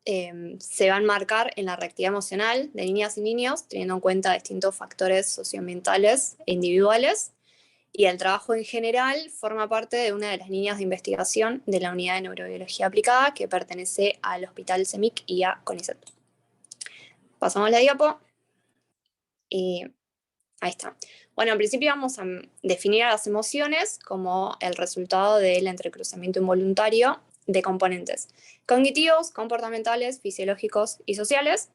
se va a enmarcar en la reactividad emocional de niñas y niños, teniendo en cuenta distintos factores socioambientales e individuales. Y el trabajo en general forma parte de una de las líneas de investigación de la Unidad de Neurobiología Aplicada que pertenece al Hospital CEMIC y a CONICET. Pasamos la diapo. Y ahí está. Bueno, en principio vamos a definir a las emociones como el resultado del entrecruzamiento involuntario de componentes cognitivos, comportamentales, fisiológicos y sociales.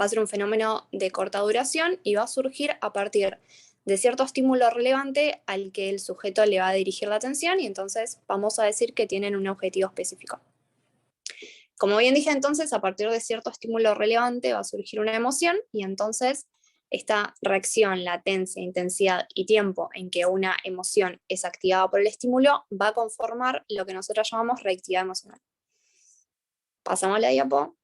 Va a ser un fenómeno de corta duración y va a surgir a partir de cierto estímulo relevante al que el sujeto le va a dirigir la atención y entonces vamos a decir que tienen un objetivo específico. Como bien dije entonces, a partir de cierto estímulo relevante va a surgir una emoción y entonces esta reacción, latencia, intensidad y tiempo en que una emoción es activada por el estímulo va a conformar lo que nosotros llamamos reactividad emocional. Pasamos a la diapo.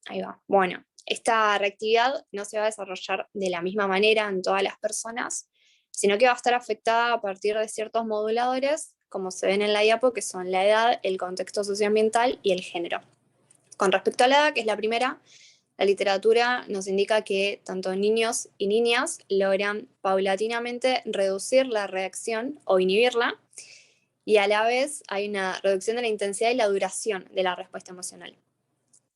Ahí va. Bueno, esta reactividad no se va a desarrollar de la misma manera en todas las personas, sino que va a estar afectada a partir de ciertos moduladores, como se ven en la diapo, que son la edad, el contexto socioambiental y el género. Con respecto a la edad, que es la primera, La literatura nos indica que tanto niños y niñas logran paulatinamente reducir la reacción o inhibirla, y a la vez hay una reducción de la intensidad y la duración de la respuesta emocional.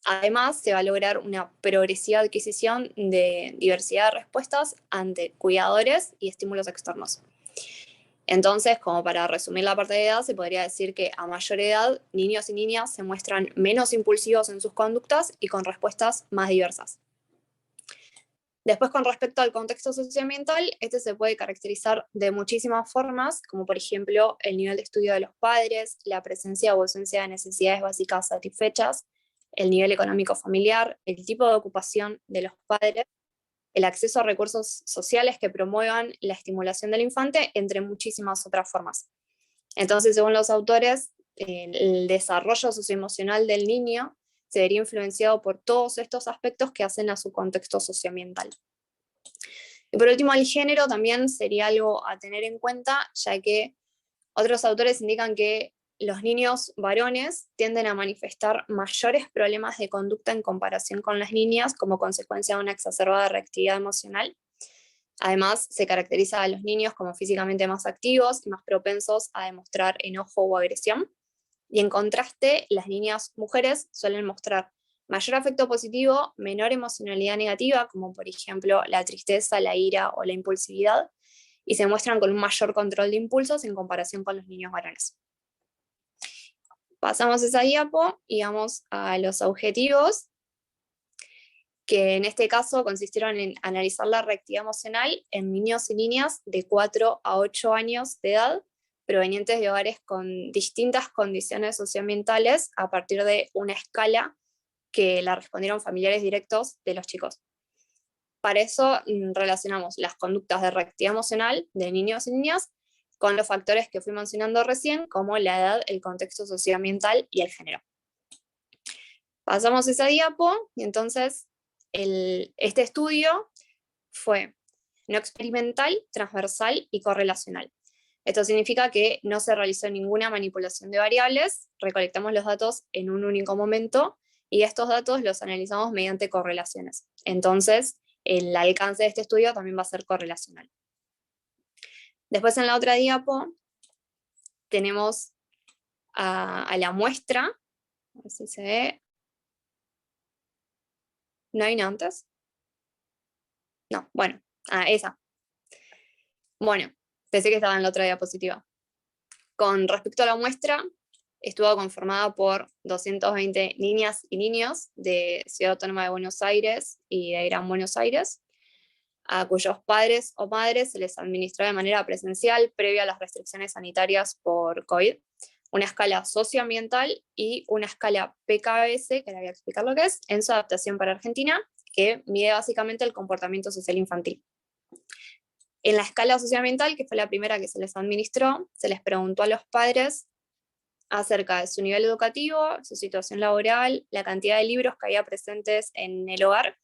Además, se va a lograr una progresiva adquisición de diversidad de respuestas ante cuidadores y estímulos externos. Entonces, como para resumir la parte de edad, se podría decir que a mayor edad, niños y niñas se muestran menos impulsivos en sus conductas y con respuestas más diversas. Después, con respecto al contexto socioambiental, este se puede caracterizar de muchísimas formas, como por ejemplo el nivel de estudio de los padres, la presencia o ausencia de necesidades básicas satisfechas, el nivel económico familiar, el tipo de ocupación de los padres, el acceso a recursos sociales que promuevan la estimulación del infante, entre muchísimas otras formas. Entonces, según los autores, el desarrollo socioemocional del niño se vería influenciado por todos estos aspectos que hacen a su contexto socioambiental. Y por último, el género también sería algo a tener en cuenta, ya que otros autores indican que los niños varones tienden a manifestar mayores problemas de conducta en comparación con las niñas como consecuencia de una exacerbada reactividad emocional. Además, se caracteriza a los niños como físicamente más activos y más propensos a demostrar enojo o agresión. Y en contraste, las niñas mujeres suelen mostrar mayor afecto positivo, menor emocionalidad negativa, como por ejemplo la tristeza, la ira o la impulsividad, y se muestran con un mayor control de impulsos en comparación con los niños varones. Pasamos esa diapo y vamos a los objetivos, que en este caso consistieron en analizar la reactividad emocional en niños y niñas de 4 a 8 años de edad, provenientes de hogares con distintas condiciones socioambientales a partir de una escala que la respondieron familiares directos de los chicos. Para eso relacionamos las conductas de reactividad emocional de niños y niñas con los factores que fui mencionando recién, como la edad, el contexto socioambiental y el género. Pasamos esa diapo, y entonces este estudio fue no experimental, transversal y correlacional. Esto significa que no se realizó ninguna manipulación de variables, recolectamos los datos en un único momento y estos datos los analizamos mediante correlaciones. Entonces, el alcance de este estudio también va a ser correlacional. Después, en la otra diapo, tenemos a la muestra. A ver si se ve. ¿No hay una antes? No, bueno, esa. Bueno, pensé que estaba en la otra diapositiva. Con respecto a la muestra, estuvo conformada por 220 niñas y niños de Ciudad Autónoma de Buenos Aires y de Gran Buenos Aires, a cuyos padres o madres se les administró de manera presencial previa a las restricciones sanitarias por COVID, una escala socioambiental y una escala PKS, que le voy a explicar lo que es, en su adaptación para Argentina, que mide básicamente el comportamiento social infantil. En la escala socioambiental, que fue la primera que se les administró, se les preguntó a los padres acerca de su nivel educativo, su situación laboral, la cantidad de libros que había presentes en el hogar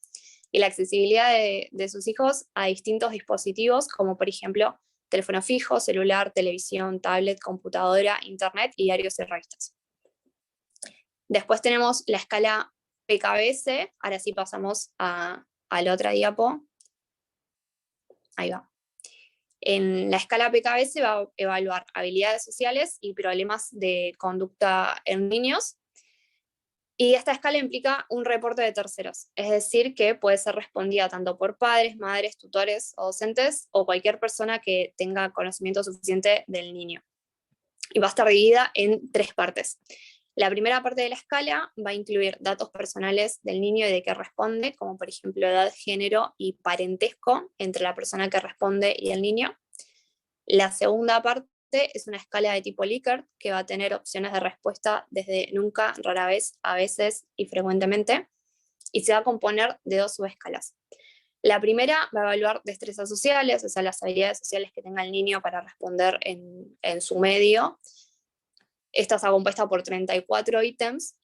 y la accesibilidad de sus hijos a distintos dispositivos, como por ejemplo teléfono fijo, celular, televisión, tablet, computadora, internet y diarios y revistas. Después tenemos la escala PKBS, ahora sí pasamos a la otra diapo. Ahí va. En la escala PKBS se va a evaluar habilidades sociales y problemas de conducta en niños. Y esta escala implica un reporte de terceros, es decir, que puede ser respondida tanto por padres, madres, tutores o docentes, o cualquier persona que tenga conocimiento suficiente del niño. Y va a estar dividida en 3 partes. La primera parte de la escala va a incluir datos personales del niño y de qué responde, como por ejemplo edad, género y parentesco entre la persona que responde y el niño. La segunda parte es una escala de tipo Likert que va a tener opciones de respuesta desde nunca, rara vez, a veces y frecuentemente, y se va a componer de 2 subescalas. La primera va a evaluar destrezas sociales, o sea, las habilidades sociales que tenga el niño para responder en su medio. Esta está compuesta por 34 ítems,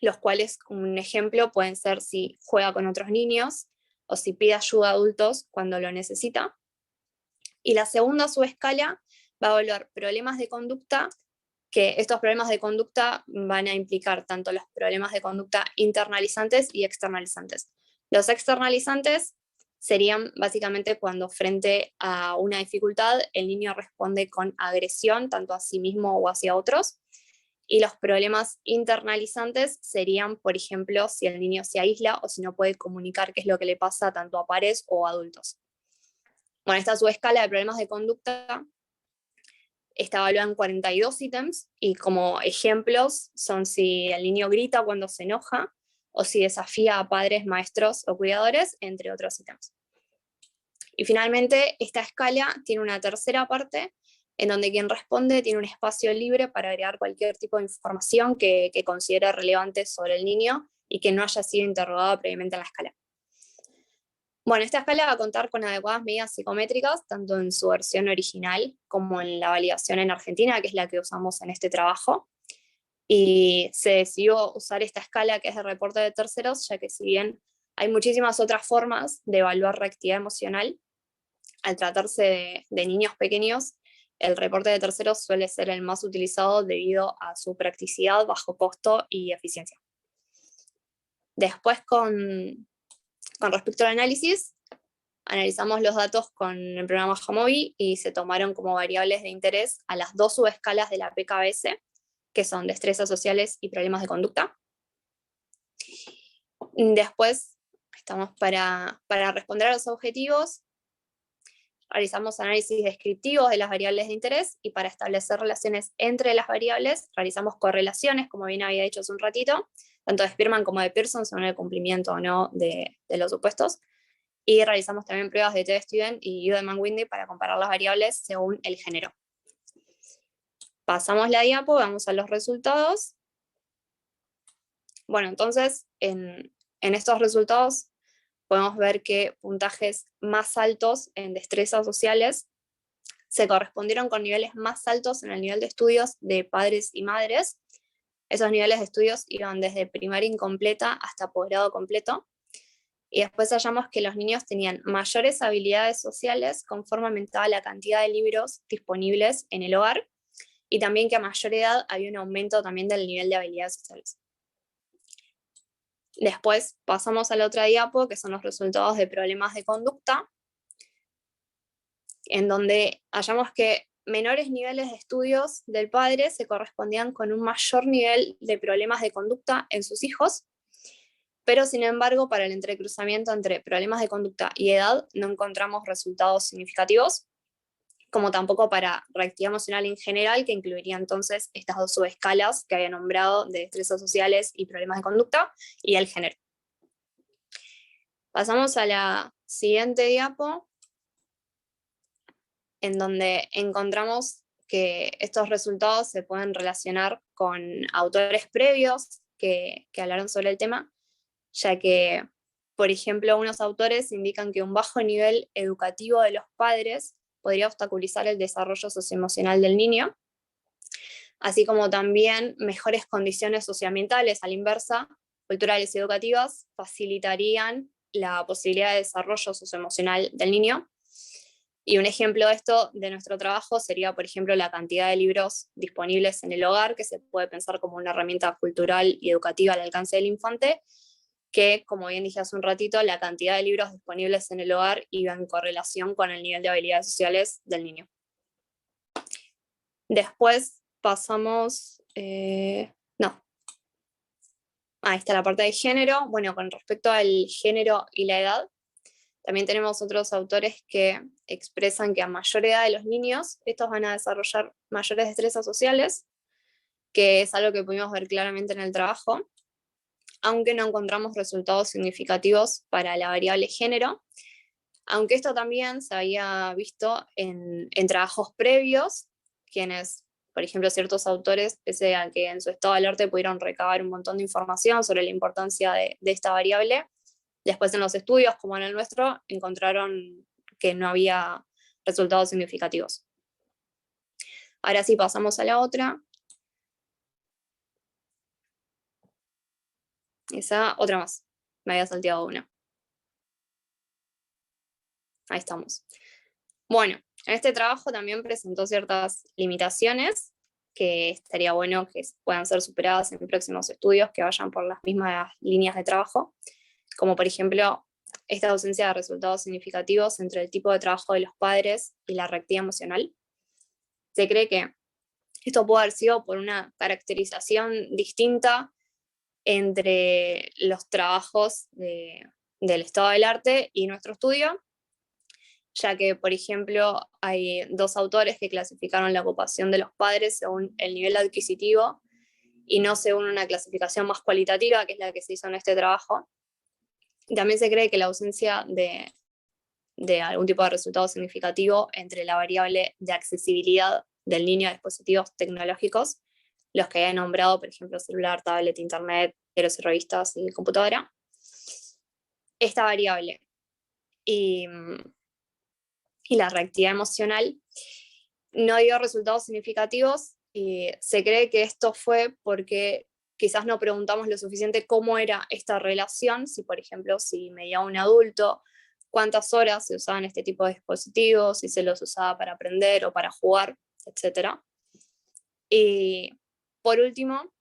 los cuales, como un ejemplo, pueden ser si juega con otros niños o si pide ayuda a adultos cuando lo necesita. Y la segunda subescala va a evaluar problemas de conducta que estos problemas de conducta van a implicar tanto los problemas de conducta internalizantes y externalizantes. Los externalizantes serían básicamente cuando frente a una dificultad el niño responde con agresión, tanto a sí mismo o hacia otros, y los problemas internalizantes serían, por ejemplo, si el niño se aísla o si no puede comunicar qué es lo que le pasa tanto a pares o adultos. Bueno, esta subescala de problemas de conducta está evaluada en 42 ítems y como ejemplos son si el niño grita cuando se enoja o si desafía a padres, maestros o cuidadores, entre otros ítems. Y finalmente, esta escala tiene una tercera parte en donde quien responde tiene un espacio libre para agregar cualquier tipo de información que considere relevante sobre el niño y que no haya sido interrogada previamente en la escala. Bueno, esta escala va a contar con adecuadas medidas psicométricas, tanto en su versión original como en la validación en Argentina, que es la que usamos en este trabajo. Y se decidió usar esta escala que es de reporte de terceros, ya que si bien hay muchísimas otras formas de evaluar reactividad emocional, al tratarse de niños pequeños, el reporte de terceros suele ser el más utilizado debido a su practicidad, bajo costo y eficiencia. Después, con respecto al análisis, analizamos los datos con el programa Jamovi y se tomaron como variables de interés a las 2 subescalas de la PKBS, que son destrezas sociales y problemas de conducta. Después, estamos para responder a los objetivos, realizamos análisis descriptivos de las variables de interés y para establecer relaciones entre las variables, realizamos correlaciones, como bien había dicho hace un ratito, tanto de Spearman como de Pearson según el cumplimiento o no de los supuestos. Y realizamos también pruebas de TestStudent y Uderman-Windy para comparar las variables según el género. Pasamos la diapo, vamos a los resultados. Bueno, entonces, en estos resultados podemos ver que puntajes más altos en destrezas sociales se correspondieron con niveles más altos en el nivel de estudios de padres y madres. Esos niveles de estudios iban desde primaria incompleta hasta posgrado completo. Y después hallamos que los niños tenían mayores habilidades sociales conforme aumentaba la cantidad de libros disponibles en el hogar, y también que a mayor edad había un aumento también del nivel de habilidades sociales. Después pasamos a la otra diapo, que son los resultados de problemas de conducta, en donde hallamos que menores niveles de estudios del padre se correspondían con un mayor nivel de problemas de conducta en sus hijos, pero sin embargo para el entrecruzamiento entre problemas de conducta y edad no encontramos resultados significativos, como tampoco para reactividad emocional en general, que incluiría entonces estas 2 subescalas que había nombrado de destrezas sociales y problemas de conducta, y el género. Pasamos a la siguiente diapo, en donde encontramos que estos resultados se pueden relacionar con autores previos que hablaron sobre el tema, ya que, por ejemplo, unos autores indican que un bajo nivel educativo de los padres podría obstaculizar el desarrollo socioemocional del niño, así como también mejores condiciones socioambientales, a la inversa, culturales y educativas, facilitarían la posibilidad de desarrollo socioemocional del niño. Y un ejemplo de esto, de nuestro trabajo, sería, por ejemplo, la cantidad de libros disponibles en el hogar, que se puede pensar como una herramienta cultural y educativa al alcance del infante, que, como bien dije hace un ratito, la cantidad de libros disponibles en el hogar iba en correlación con el nivel de habilidades sociales del niño. Después pasamos, ahí está la parte de género. Bueno, con respecto al género y la edad, también tenemos otros autores que expresan que a mayor edad de los niños, estos van a desarrollar mayores destrezas sociales, que es algo que pudimos ver claramente en el trabajo, aunque no encontramos resultados significativos para la variable género, aunque esto también se había visto en trabajos previos, quienes, por ejemplo, ciertos autores, pese a que en su estado de arte pudieron recabar un montón de información sobre la importancia de esta variable, después en los estudios, como en el nuestro, encontraron que no había resultados significativos. Ahora sí, pasamos a la otra. Esa, otra más. Me había salteado una. Ahí estamos. Bueno, en este trabajo también presentó ciertas limitaciones, que estaría bueno que puedan ser superadas en próximos estudios que vayan por las mismas líneas de trabajo, como por ejemplo esta ausencia de resultados significativos entre el tipo de trabajo de los padres y la reactividad emocional. Se cree que esto puede haber sido por una caracterización distinta entre los trabajos del estado del arte y nuestro estudio, ya que, por ejemplo, hay 2 autores que clasificaron la ocupación de los padres según el nivel adquisitivo y no según una clasificación más cualitativa, que es la que se hizo en este trabajo. Y también se cree que la ausencia de algún tipo de resultado significativo entre la variable de accesibilidad del niño a dispositivos tecnológicos, los que he nombrado, por ejemplo, celular, tablet, internet, diarios y revistas y computadora, esta variable y la reactividad emocional no dio resultados significativos, y se cree que esto fue porque quizás no preguntamos lo suficiente cómo era esta relación, si por ejemplo, si medía un adulto, cuántas horas se usaban este tipo de dispositivos, si se los usaba para aprender o para jugar, etc. Y por último,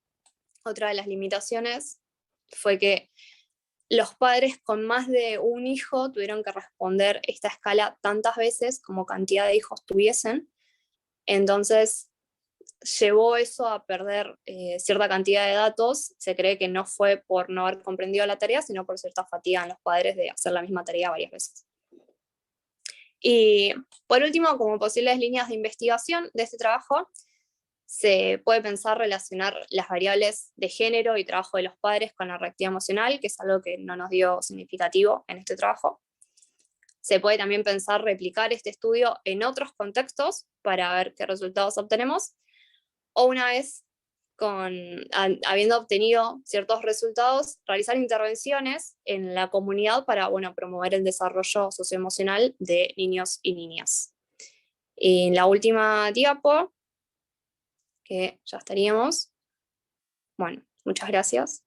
otra de las limitaciones fue que los padres con más de un hijo tuvieron que responder esta escala tantas veces como cantidad de hijos tuviesen. Entonces llevó eso a perder cierta cantidad de datos. Se cree que no fue por no haber comprendido la tarea, sino por cierta fatiga en los padres de hacer la misma tarea varias veces. Y por último, como posibles líneas de investigación de este trabajo, se puede pensar relacionar las variables de género y trabajo de los padres con la reactividad emocional, que es algo que no nos dio significativo en este trabajo. Se puede también pensar replicar este estudio en otros contextos para ver qué resultados obtenemos, o una vez habiendo obtenido ciertos resultados, realizar intervenciones en la comunidad para promover el desarrollo socioemocional de niños y niñas. Y en la última diapo, que ya estaríamos. Bueno, muchas gracias.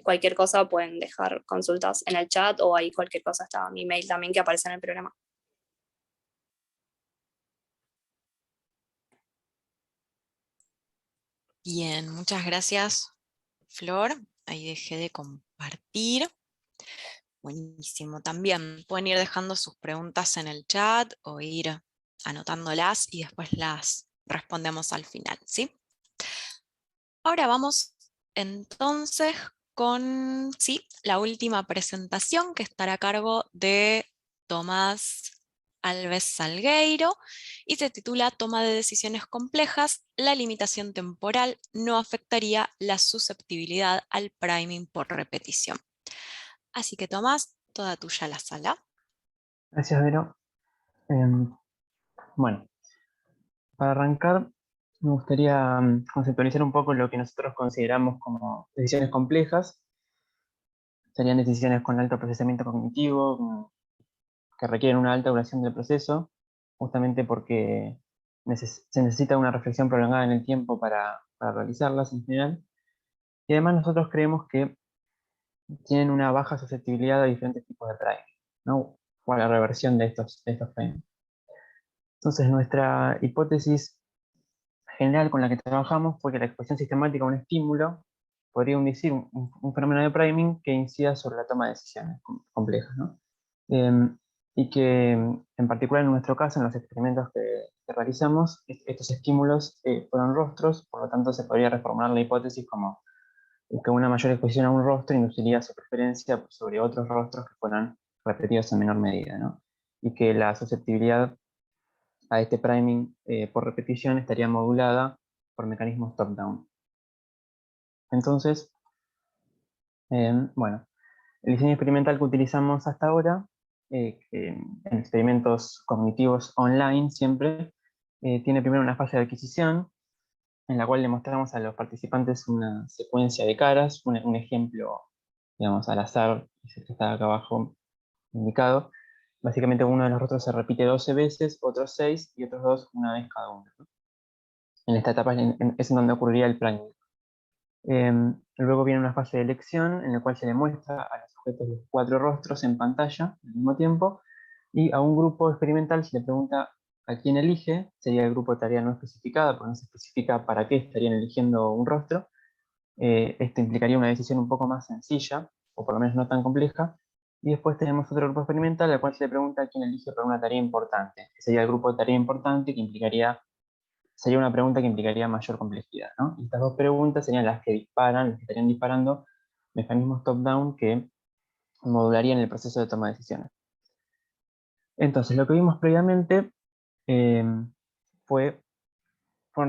Cualquier cosa pueden dejar consultas en el chat, o ahí cualquier cosa está mi mail también que aparece en el programa. Bien, muchas gracias, Flor. Ahí dejé de compartir. Buenísimo. También pueden ir dejando sus preguntas en el chat o ir anotándolas y después las respondemos al final, ¿sí? Ahora vamos entonces con la última presentación, que estará a cargo de Tomás Alves Salgueiro y se titula Toma de decisiones complejas, la limitación temporal no afectaría la susceptibilidad al priming por repetición. Así que Tomás, toda tuya la sala. Gracias, Vero. Bueno, para arrancar, me gustaría conceptualizar un poco lo que nosotros consideramos como decisiones complejas. Serían decisiones con alto procesamiento cognitivo, que requieren una alta duración del proceso, justamente porque se necesita una reflexión prolongada en el tiempo para realizarlas en general. Y además nosotros creemos que tienen una baja susceptibilidad a diferentes tipos de priming, ¿no? O a la reversión de estos priming. Entonces nuestra hipótesis general con la que trabajamos fue que la exposición sistemática a un estímulo podría inducir un fenómeno de priming que incida sobre la toma de decisiones complejas, ¿no? Y que en particular en nuestro caso, en los experimentos que realizamos, estos estímulos fueron rostros, por lo tanto se podría reformular la hipótesis como que una mayor exposición a un rostro induciría su preferencia sobre otros rostros que fueran repetidos en menor medida, ¿no? Y que la susceptibilidad a este priming por repetición estaría modulada por mecanismos top-down. Entonces, bueno, el diseño experimental que utilizamos hasta ahora, en experimentos cognitivos online siempre, tiene primero una fase de adquisición, en la cual le mostramos a los participantes una secuencia de caras, un ejemplo, digamos, al azar, es el que está acá abajo indicado. Básicamente uno de los rostros se repite 12 veces, otros 6 y otros 2 una vez cada uno, ¿no? En esta etapa es en donde ocurriría el priming. Luego viene una fase de elección en la cual se le muestra a los sujetos los 4 rostros en pantalla al mismo tiempo, y a un grupo experimental se le pregunta a quién elige sería el grupo de tarea no especificada, porque no se especifica para qué estarían eligiendo un rostro. Esto implicaría una decisión un poco más sencilla, o por lo menos no tan compleja. Y después tenemos otro grupo experimental, al cual se le pregunta a quién elige para una tarea importante, que sería el grupo de tarea importante, que sería una pregunta que implicaría mayor complejidad, ¿no? Y estas dos preguntas serían las que estarían disparando mecanismos top-down que modularían el proceso de toma de decisiones. Entonces, lo que vimos previamente eh, fueron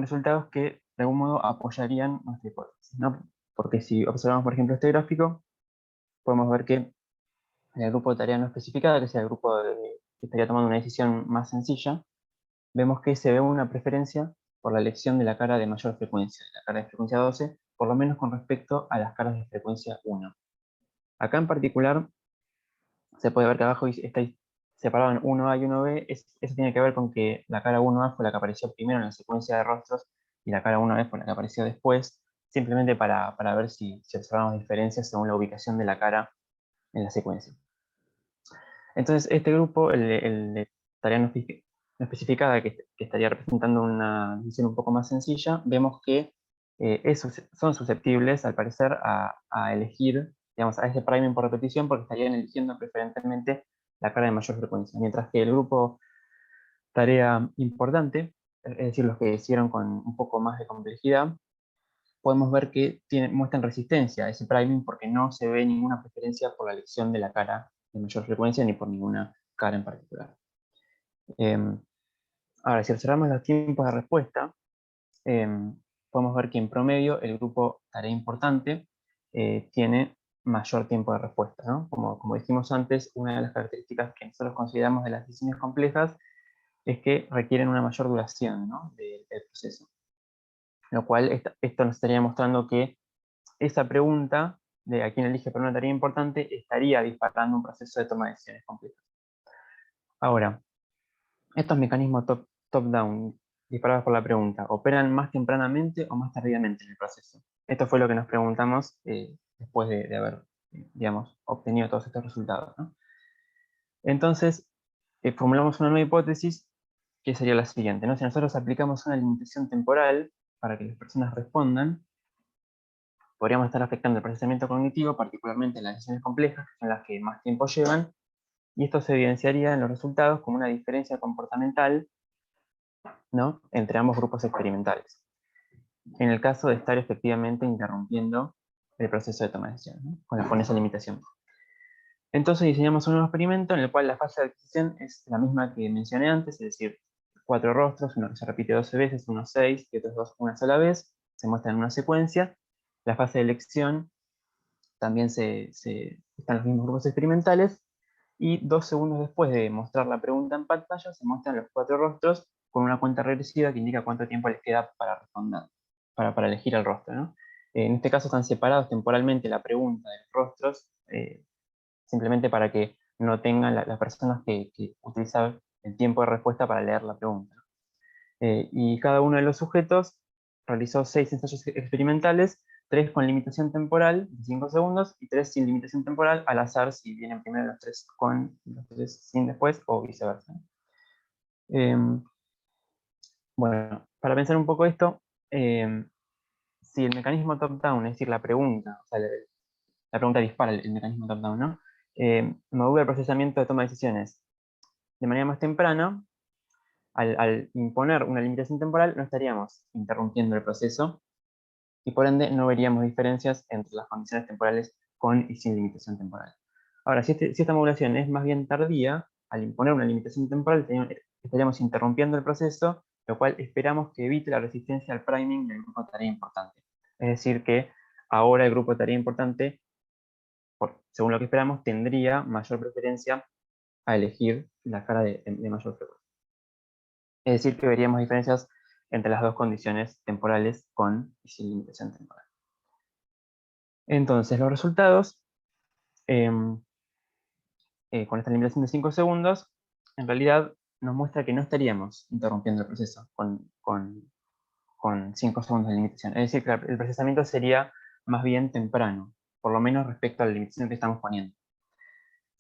resultados que de algún modo apoyarían nuestra hipótesis, ¿no? Porque si observamos, por ejemplo, este gráfico, podemos ver que en el grupo de tarea no especificada, que es el grupo que estaría tomando una decisión más sencilla, vemos que se ve una preferencia por la elección de la cara de mayor frecuencia, la cara de frecuencia 12, por lo menos con respecto a las caras de frecuencia 1. Acá en particular, se puede ver que abajo está separado en 1A y 1B, eso tiene que ver con que la cara 1A fue la que apareció primero en la secuencia de rostros y la cara 1B fue la que apareció después, simplemente para ver si observamos diferencias según la ubicación de la cara en la secuencia. Entonces, este grupo, el de tarea no especificada, que estaría representando una decisión un poco más sencilla, vemos que son susceptibles, al parecer, a elegir, digamos, a este priming por repetición, porque estarían eligiendo preferentemente la cara de mayor frecuencia, mientras que el grupo tarea importante, es decir, los que hicieron con un poco más de complejidad, podemos ver que muestran resistencia a ese priming porque no se ve ninguna preferencia por la elección de la cara de mayor frecuencia ni por ninguna cara en particular. Ahora, si observamos los tiempos de respuesta, podemos ver que en promedio el grupo tarea importante tiene mayor tiempo de respuesta, ¿no? Como dijimos antes, una de las características que nosotros consideramos de las decisiones complejas es que requieren una mayor duración, ¿no?, del proceso. Lo cual esto nos estaría mostrando que esa pregunta de a quién elige para una tarea importante estaría disparando un proceso de toma de decisiones complejas. Ahora, estos mecanismos top-down disparados por la pregunta, ¿operan más tempranamente o más tardíamente en el proceso? Esto fue lo que nos preguntamos después de haber, digamos, obtenido todos estos resultados, ¿no? Entonces, formulamos una nueva hipótesis que sería la siguiente, ¿no? Si nosotros aplicamos una limitación temporal para que las personas respondan, podríamos estar afectando el procesamiento cognitivo, particularmente en las decisiones complejas, que son las que más tiempo llevan, y esto se evidenciaría en los resultados como una diferencia comportamental, ¿no?, entre ambos grupos experimentales, en el caso de estar efectivamente interrumpiendo el proceso de toma de decisiones, ¿no?, con esa limitación. Entonces diseñamos un nuevo experimento en el cual la fase de adquisición es la misma que mencioné antes, es decir, 4 rostros, uno que se repite 12 veces, uno 6 y otros 2 una sola vez, se muestran en una secuencia. La fase de elección también están los mismos grupos experimentales, y 2 segundos después de mostrar la pregunta en pantalla se muestran los 4 rostros con una cuenta regresiva que indica cuánto tiempo les queda para responder, para elegir el rostro, ¿no? En este caso están separados temporalmente la pregunta de los rostros, simplemente para que no tengan las personas que utilizan el tiempo de respuesta para leer la pregunta. Y cada uno de los sujetos realizó 6 ensayos experimentales, 3 con limitación temporal de 5 segundos y 3 sin limitación temporal, al azar si vienen primero los 3 con y los 3 sin después, o viceversa. Bueno, para pensar un poco esto, si el mecanismo top-down, es decir, la pregunta, o sea, la pregunta dispara el mecanismo top-down, ¿no?, modula el procesamiento de toma de decisiones de manera más temprana, al imponer una limitación temporal no estaríamos interrumpiendo el proceso y por ende no veríamos diferencias entre las condiciones temporales con y sin limitación temporal. Ahora, si esta modulación es más bien tardía, al imponer una limitación temporal estaríamos interrumpiendo el proceso, lo cual esperamos que evite la resistencia al priming del grupo de tarea importante. Es decir, que ahora el grupo de tarea importante, según lo que esperamos, tendría mayor preferencia a elegir la cara de mayor frecuencia. Es decir, que veríamos diferencias entre las dos condiciones temporales con y sin limitación temporal. Entonces, los resultados, con esta limitación de 5 segundos, en realidad nos muestra que no estaríamos interrumpiendo el proceso con 5 segundos de limitación. Es decir, que el procesamiento sería más bien temprano, por lo menos respecto a la limitación que estamos poniendo.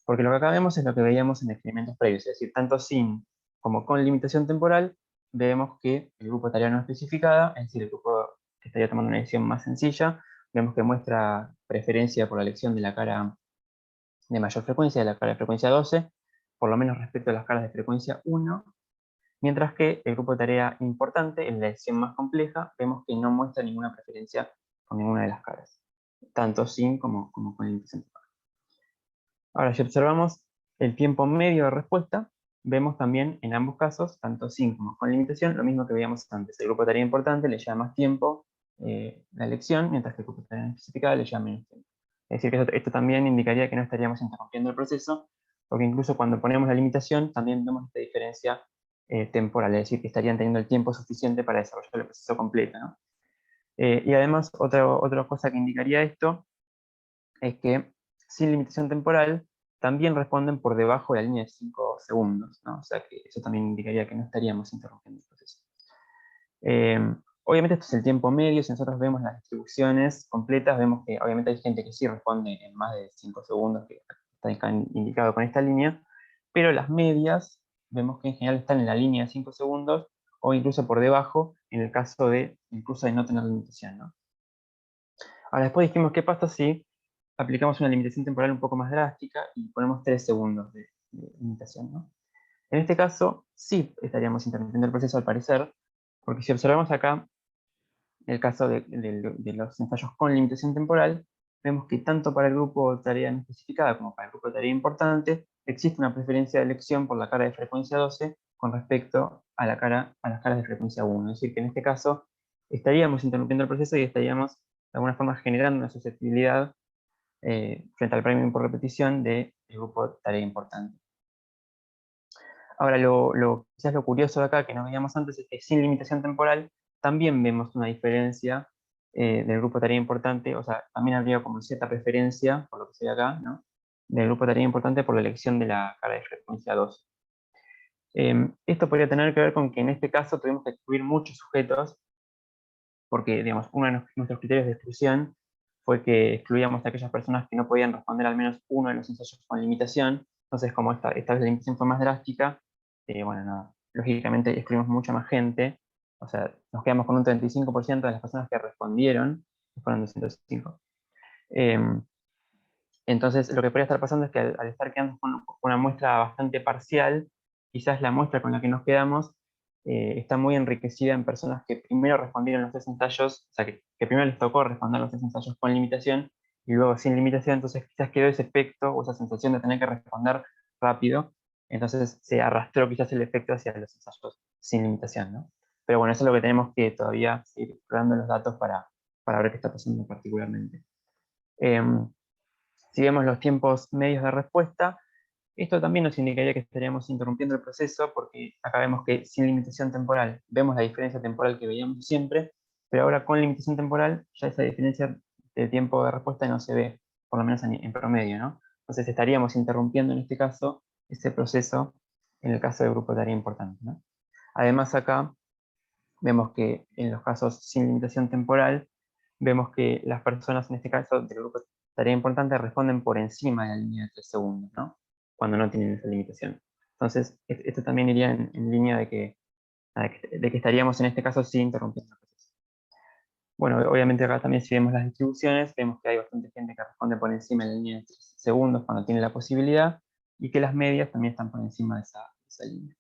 Porque lo que acá vemos es lo que veíamos en experimentos previos, es decir, tanto sin como con limitación temporal, vemos que el grupo de tarea no especificada, es decir, el grupo que estaría tomando una elección más sencilla, vemos que muestra preferencia por la elección de la cara de mayor frecuencia, de la cara de frecuencia 12, por lo menos respecto a las caras de frecuencia 1, mientras que el grupo de tarea importante, en la elección más compleja, vemos que no muestra ninguna preferencia con ninguna de las caras, tanto sin como con limitación temporal. Ahora, si observamos el tiempo medio de respuesta, vemos también en ambos casos, tanto sin como con limitación, lo mismo que veíamos antes. El grupo de tarea importante le lleva más tiempo la elección, mientras que el grupo de tarea no especificada le lleva menos tiempo. Es decir, que esto también indicaría que no estaríamos interrumpiendo el proceso, porque incluso cuando ponemos la limitación, también vemos esta diferencia temporal, es decir, que estarían teniendo el tiempo suficiente para desarrollar el proceso completo, ¿no? Y además, otra cosa que indicaría esto es que sin limitación temporal también responden por debajo de la línea de 5 segundos, ¿no? O sea que eso también indicaría que no estaríamos interrumpiendo el proceso. Obviamente esto es el tiempo medio. Si nosotros vemos las distribuciones completas, vemos que obviamente hay gente que sí responde en más de 5 segundos, que está indicado con esta línea, pero las medias vemos que en general están en la línea de 5 segundos o incluso por debajo en el caso de incluso de no tener limitación, ¿no? Ahora después dijimos, ¿qué pasa si aplicamos una limitación temporal un poco más drástica y ponemos 3 segundos de limitación, ¿no? En este caso, sí estaríamos interrumpiendo el proceso al parecer, porque si observamos acá el caso de los ensayos con limitación temporal, vemos que tanto para el grupo de tarea no especificada como para el grupo de tarea importante, existe una preferencia de elección por la cara de frecuencia 12 con respecto a las caras de frecuencia 1. Es decir, que en este caso estaríamos interrumpiendo el proceso y estaríamos de alguna forma generando una susceptibilidad frente al premio por repetición del grupo de tarea importante. Ahora, quizás lo curioso de acá que no veíamos antes es que sin limitación temporal también vemos una diferencia del grupo de tarea importante, o sea, también habría como cierta preferencia, por lo que se ve acá, ¿no?, del grupo de tarea importante por la elección de la cara de frecuencia 2. Esto podría tener que ver con que en este caso tuvimos que excluir muchos sujetos, porque digamos, uno de nuestros criterios de exclusión fue que excluíamos a aquellas personas que no podían responder al menos uno de los ensayos con limitación. Entonces, como esta vez la limitación fue más drástica, bueno, nada, lógicamente excluimos mucha más gente. O sea, nos quedamos con un 35% de las personas que respondieron, que fueron 205. Entonces, lo que podría estar pasando es que al estar quedando con una muestra bastante parcial, quizás la muestra con la que nos quedamos está muy enriquecida en personas que primero respondieron los 3 ensayos, o sea, que primero les tocó responder los 3 ensayos con limitación y luego sin limitación. Entonces quizás quedó ese efecto o esa sensación de tener que responder rápido, entonces se arrastró quizás el efecto hacia los ensayos sin limitación, ¿no? Pero bueno, eso es lo que tenemos que todavía seguir explorando los datos para ver qué está pasando particularmente. Si vemos los tiempos medios de respuesta, esto también nos indicaría que estaríamos interrumpiendo el proceso, porque acá vemos que sin limitación temporal vemos la diferencia temporal que veíamos siempre, pero ahora con limitación temporal ya esa diferencia de tiempo de respuesta no se ve, por lo menos en promedio, ¿no? Entonces estaríamos interrumpiendo en este caso ese proceso en el caso de grupo de tarea importante, ¿no? Además acá vemos que en los casos sin limitación temporal, vemos que las personas en este caso del grupo de tarea importante responden por encima de la línea de 3 segundos, ¿no?, cuando no tienen esa limitación. Entonces, esto también iría en línea de que estaríamos en este caso sí interrumpiendo el proceso. Bueno, obviamente acá también si vemos las distribuciones, vemos que hay bastante gente que responde por encima de la línea de 3 segundos cuando tiene la posibilidad, y que las medias también están por encima de esa línea.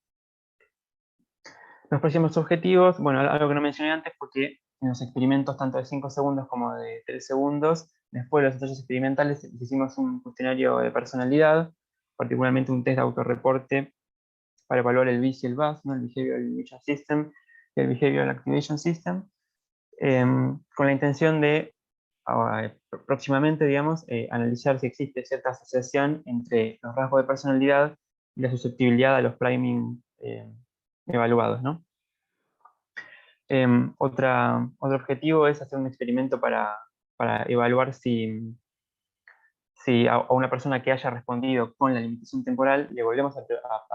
Los próximos objetivos, bueno, algo que no mencioné antes, porque en los experimentos tanto de 5 segundos como de 3 segundos, después de los ensayos experimentales hicimos un cuestionario de personalidad, particularmente un test de autorreporte para evaluar el BIS y el BAS, ¿no?, el Behavioral Inhibition System y el Behavioral Activation System, con la intención de próximamente, digamos, analizar si existe cierta asociación entre los rasgos de personalidad y la susceptibilidad a los priming evaluados, ¿no? Otro objetivo es hacer un experimento para evaluar si a una persona que haya respondido con la limitación temporal le volvemos a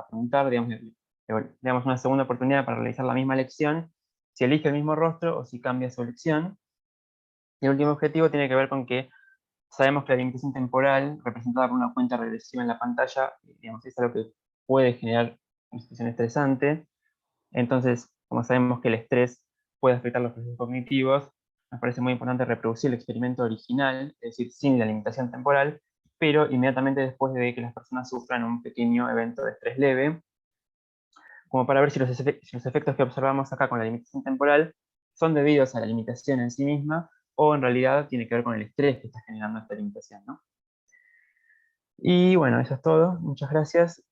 preguntar, digamos, le damos una segunda oportunidad para realizar la misma elección, si elige el mismo rostro o si cambia su elección. Y el último objetivo tiene que ver con que sabemos que la limitación temporal, representada por una cuenta regresiva en la pantalla, digamos, es algo que puede generar una situación estresante. Entonces, como sabemos que el estrés puede afectar los procesos cognitivos, nos parece muy importante reproducir el experimento original, es decir, sin la limitación temporal, pero inmediatamente después de que las personas sufran un pequeño evento de estrés leve, como para ver si si los efectos que observamos acá con la limitación temporal son debidos a la limitación en sí misma o en realidad tiene que ver con el estrés que está generando esta limitación, ¿no? Y bueno, eso es todo. Muchas gracias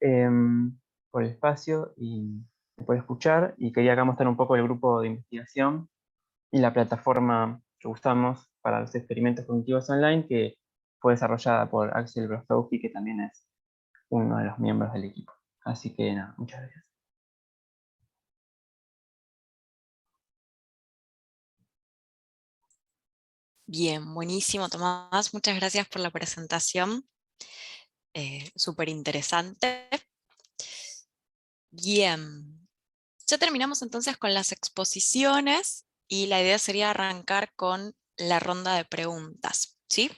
por el espacio y por escuchar. Y quería acá mostrar un poco el grupo de investigación y la plataforma que usamos para los experimentos cognitivos online, que fue desarrollada por Axel Brostowski, que también es uno de los miembros del equipo. Así que nada, muchas gracias. Bien, buenísimo, Tomás. Muchas gracias por la presentación. Súper interesante. Bien. Ya terminamos entonces con las exposiciones y la idea sería arrancar con la ronda de preguntas, ¿sí?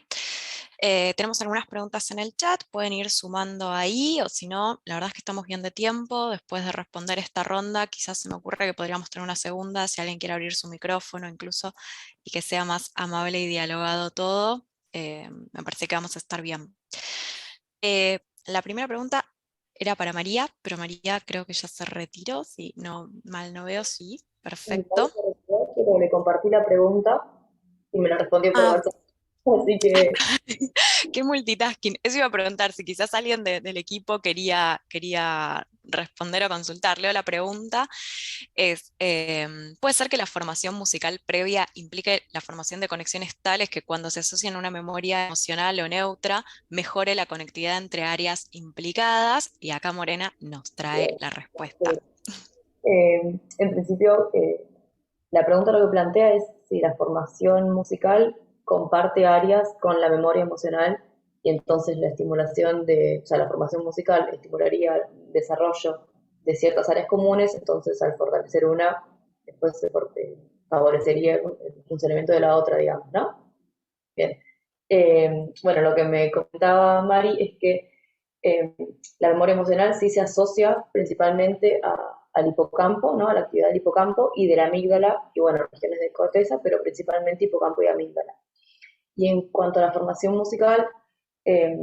Tenemos algunas preguntas en el chat, pueden ir sumando ahí, o si no, la verdad es que estamos bien de tiempo. Después de responder esta ronda, quizás se me ocurre que podríamos tener una segunda, si alguien quiere abrir su micrófono incluso, y que sea más amable y dialogado todo. Me parece que vamos a estar bien. La primera pregunta era para María, pero María creo que ya se retiró, si no, mal no veo, sí, perfecto. Pero le compartí la pregunta y me la respondió por Ah, WhatsApp. Así que qué multitasking. Eso iba a preguntar, si quizás alguien del equipo quería responder o consultar. Leo la pregunta. ¿Puede ser que la formación musical previa implique la formación de conexiones tales que cuando se asocian a una memoria emocional o neutra, mejore la conectividad entre áreas implicadas? Y acá Morena nos trae la respuesta. en principio, la pregunta lo que plantea es si la formación musical comparte áreas con la memoria emocional y entonces la estimulación o sea, la formación musical estimularía el desarrollo de ciertas áreas comunes, entonces al fortalecer una, después se favorecería el funcionamiento de la otra, digamos, ¿no? Bien. Bueno, lo que me comentaba Mari es que eh, la memoria emocional sí se asocia principalmente al hipocampo, ¿no? A la actividad del hipocampo y de la amígdala, y bueno, regiones de corteza, pero principalmente hipocampo y amígdala. Y en cuanto a la formación musical, eh,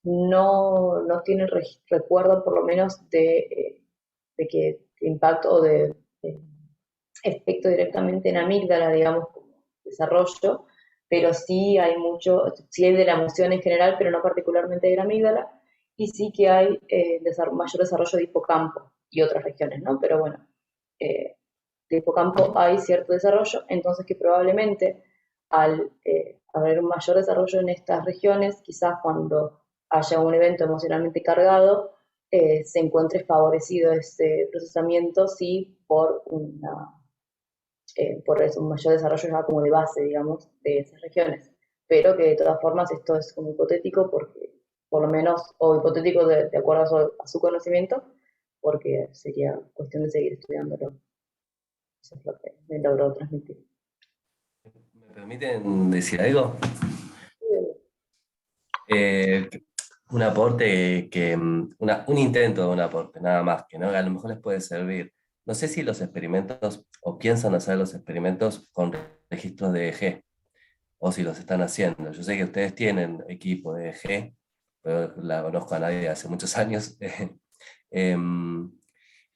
no tiene recuerdo por lo menos de que impacto o de efecto directamente en amígdala, digamos, como desarrollo, pero sí hay sí hay de la emoción en general, pero no particularmente de la amígdala, y sí que hay mayor desarrollo de hipocampo y otras regiones, ¿no? Pero bueno, de hipocampo hay cierto desarrollo, entonces que probablemente al haber un mayor desarrollo en estas regiones, quizás cuando haya un evento emocionalmente cargado, se encuentre favorecido ese procesamiento, sí, por eso, un mayor desarrollo ya como de base, digamos, de esas regiones. Pero que de todas formas esto es como hipotético porque, por lo menos, o hipotético de acuerdo a su conocimiento, porque sería cuestión de seguir estudiándolo. Eso es lo que me logró transmitir. ¿Me permiten decir algo? Un aporte un intento de un aporte, nada más, que ¿no? A lo mejor les puede servir. No sé si los experimentos, o piensan hacer los experimentos con registros de EEG, o si los están haciendo. Yo sé que ustedes tienen equipo de EEG, pero la conozco a nadie hace muchos años.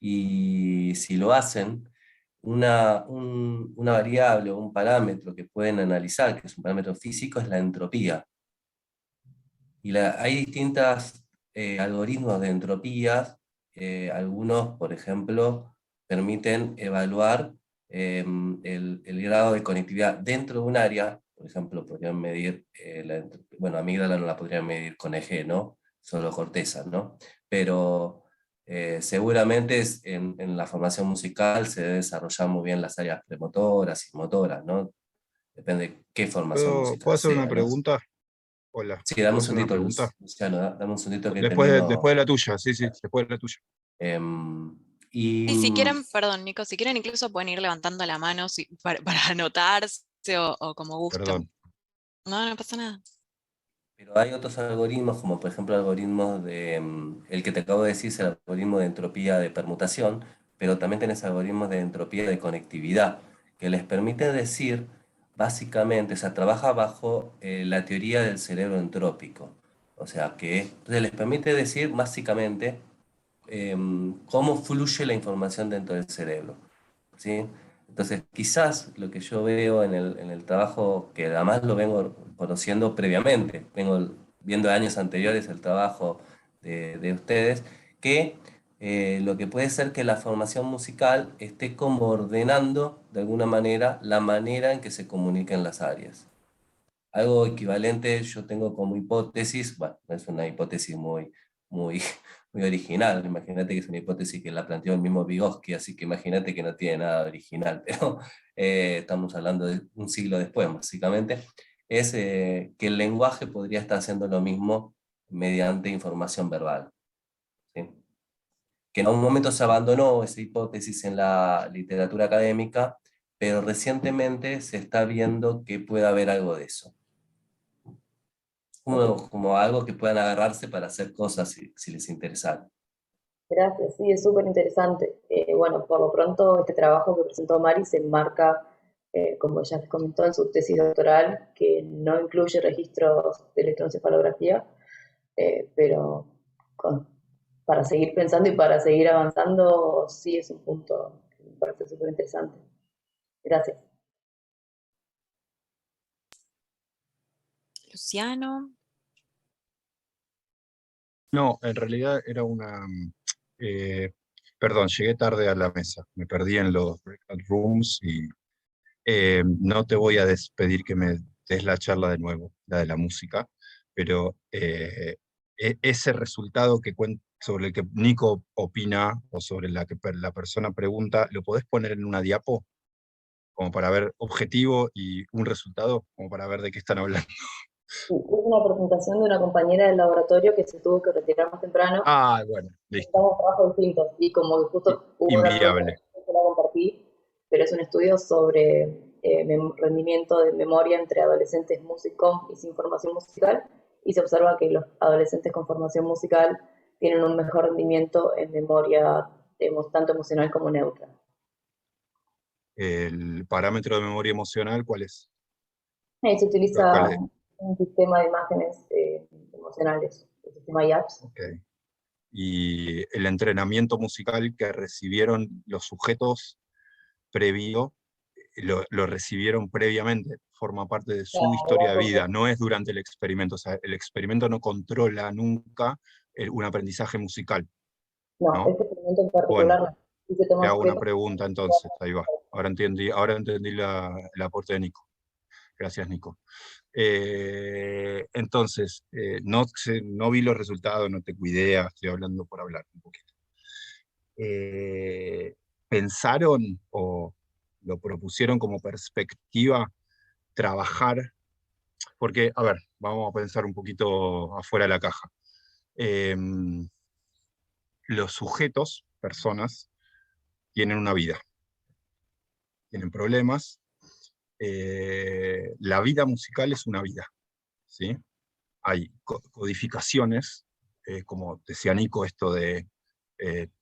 Y si lo hacen, una variable o un parámetro que pueden analizar, que es un parámetro físico, es la entropía. Y hay distintos algoritmos de entropías. Algunos, por ejemplo, permiten evaluar el grado de conectividad dentro de un área. Por ejemplo, podrían medir, bueno, amígdala no la podrían medir con EEG, ¿no? Solo corteza, ¿no? Pero seguramente en la formación musical se debe desarrollar muy bien las áreas premotoras y motoras, ¿no? Depende de qué formación ¿Puedo musical hacer una sea, ¿no? pregunta? Hola, Sí, dame ¿puedo un hacer una segundito, pregunta? Luciano, dame un segundito que Después termino. de la tuya, sí, después de la tuya. Y Y si quieren, perdón, Nico, si quieren incluso pueden ir levantando la mano para anotarse o como gusten. Perdón. No, no pasa nada. Pero hay otros algoritmos, como por ejemplo algoritmos de, el que te acabo de decir es el algoritmo de entropía de permutación, pero también tenés algoritmos de entropía de conectividad, que les permite decir, básicamente, o sea, trabaja bajo la teoría del cerebro entrópico. O sea, que entonces les permite decir básicamente cómo fluye la información dentro del cerebro. ¿Sí? Entonces, quizás lo que yo veo en el trabajo, que además lo vengo conociendo previamente, vengo viendo años anteriores el trabajo de ustedes, que lo que puede ser que la formación musical esté como ordenando de alguna manera la manera en que se comunican las áreas. Algo equivalente yo tengo como hipótesis, bueno, no es una hipótesis muy, muy original, imagínate que es una hipótesis que la planteó el mismo Vygotsky, así que imagínate que no tiene nada original, pero estamos hablando de un siglo después, básicamente, es que el lenguaje podría estar haciendo lo mismo mediante información verbal. ¿Sí? Que en un momento se abandonó esa hipótesis en la literatura académica, pero recientemente se está viendo que puede haber algo de eso. Como algo que puedan agarrarse para hacer cosas si les interesa. Gracias, sí, es súper interesante. Bueno, por lo pronto este trabajo que presentó Mari se enmarca, como ella les comentó en su tesis doctoral, que no incluye registros de electroencefalografía, pero para seguir pensando y para seguir avanzando, sí es un punto que me parece súper interesante. Gracias. Luciano. No, en realidad era una... perdón, llegué tarde a la mesa. Me perdí en los breakout rooms y no te voy a despedir que me des la charla de nuevo, la de la música, pero ese resultado sobre el que Nico opina o sobre la que la persona pregunta, ¿lo podés poner en una diapo? Como para ver objetivo y un resultado, como para ver de qué están hablando. Sí, es una presentación de una compañera del laboratorio que se tuvo que retirar más temprano. Ah, bueno, listo. Estamos en trabajos distintos y como que justo hubo una Inviable. que la compartí, pero es un estudio sobre rendimiento de memoria entre adolescentes músicos y sin formación musical, y se observa que los adolescentes con formación musical tienen un mejor rendimiento en memoria, tanto emocional como neutra. El parámetro de memoria emocional, ¿cuál es? Ahí se utiliza ¿Cuál es? un sistema de imágenes emocionales, el sistema IAPS. Okay. Y el entrenamiento musical que recibieron los sujetos previo, lo recibieron previamente, forma parte de su historia de vida, no es durante el experimento. O sea, el experimento no controla nunca un aprendizaje musical. No, ¿no? este experimento en particular Bueno, sí se toma te hago una sujeto. pregunta entonces, ahí va. Ahora entendí el aporte de Nico. Gracias, Nico. Entonces, no vi los resultados, no tengo idea, estoy hablando por hablar un poquito. ¿Pensaron o lo propusieron como perspectiva trabajar? Porque, a ver, vamos a pensar un poquito afuera de la caja. Los sujetos, personas, tienen una vida, tienen problemas. La vida musical es una vida, ¿sí? Hay codificaciones, como decía Nico, esto de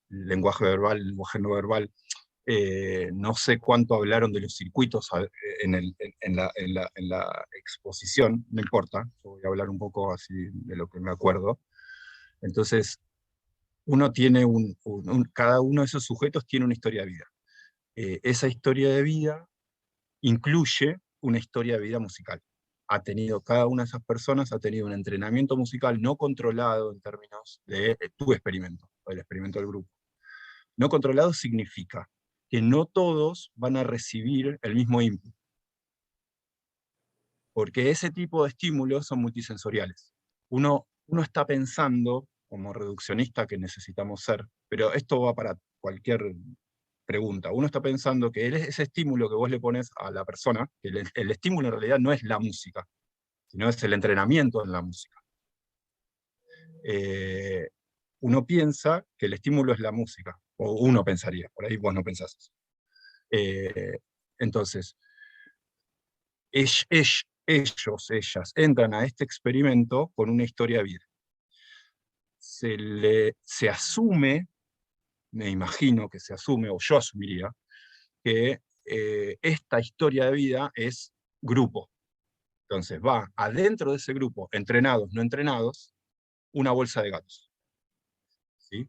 lenguaje verbal, lenguaje no verbal. No sé cuánto hablaron de los circuitos en la exposición, no importa, yo voy a hablar un poco así de lo que me acuerdo. Entonces, uno tiene cada uno de esos sujetos tiene una historia de vida. Esa historia de vida incluye una historia de vida musical. Cada una de esas personas ha tenido un entrenamiento musical no controlado en términos de tu experimento, o el experimento del grupo. No controlado significa que no todos van a recibir el mismo input, porque ese tipo de estímulos son multisensoriales. Uno está pensando, como reduccionista que necesitamos ser, pero esto va para cualquier pregunta. Uno está pensando que ese estímulo que vos le pones a la persona, que el estímulo en realidad no es la música, sino es el entrenamiento en la música. Uno piensa que el estímulo es la música, o uno pensaría, por ahí vos no pensás eso. Entonces, ellos, ellas, entran a este experimento con una historia de vida. Se asume, me imagino que se asume, o yo asumiría, que esta historia de vida es grupo. Entonces va adentro de ese grupo, entrenados, no entrenados, una bolsa de gatos. ¿Sí?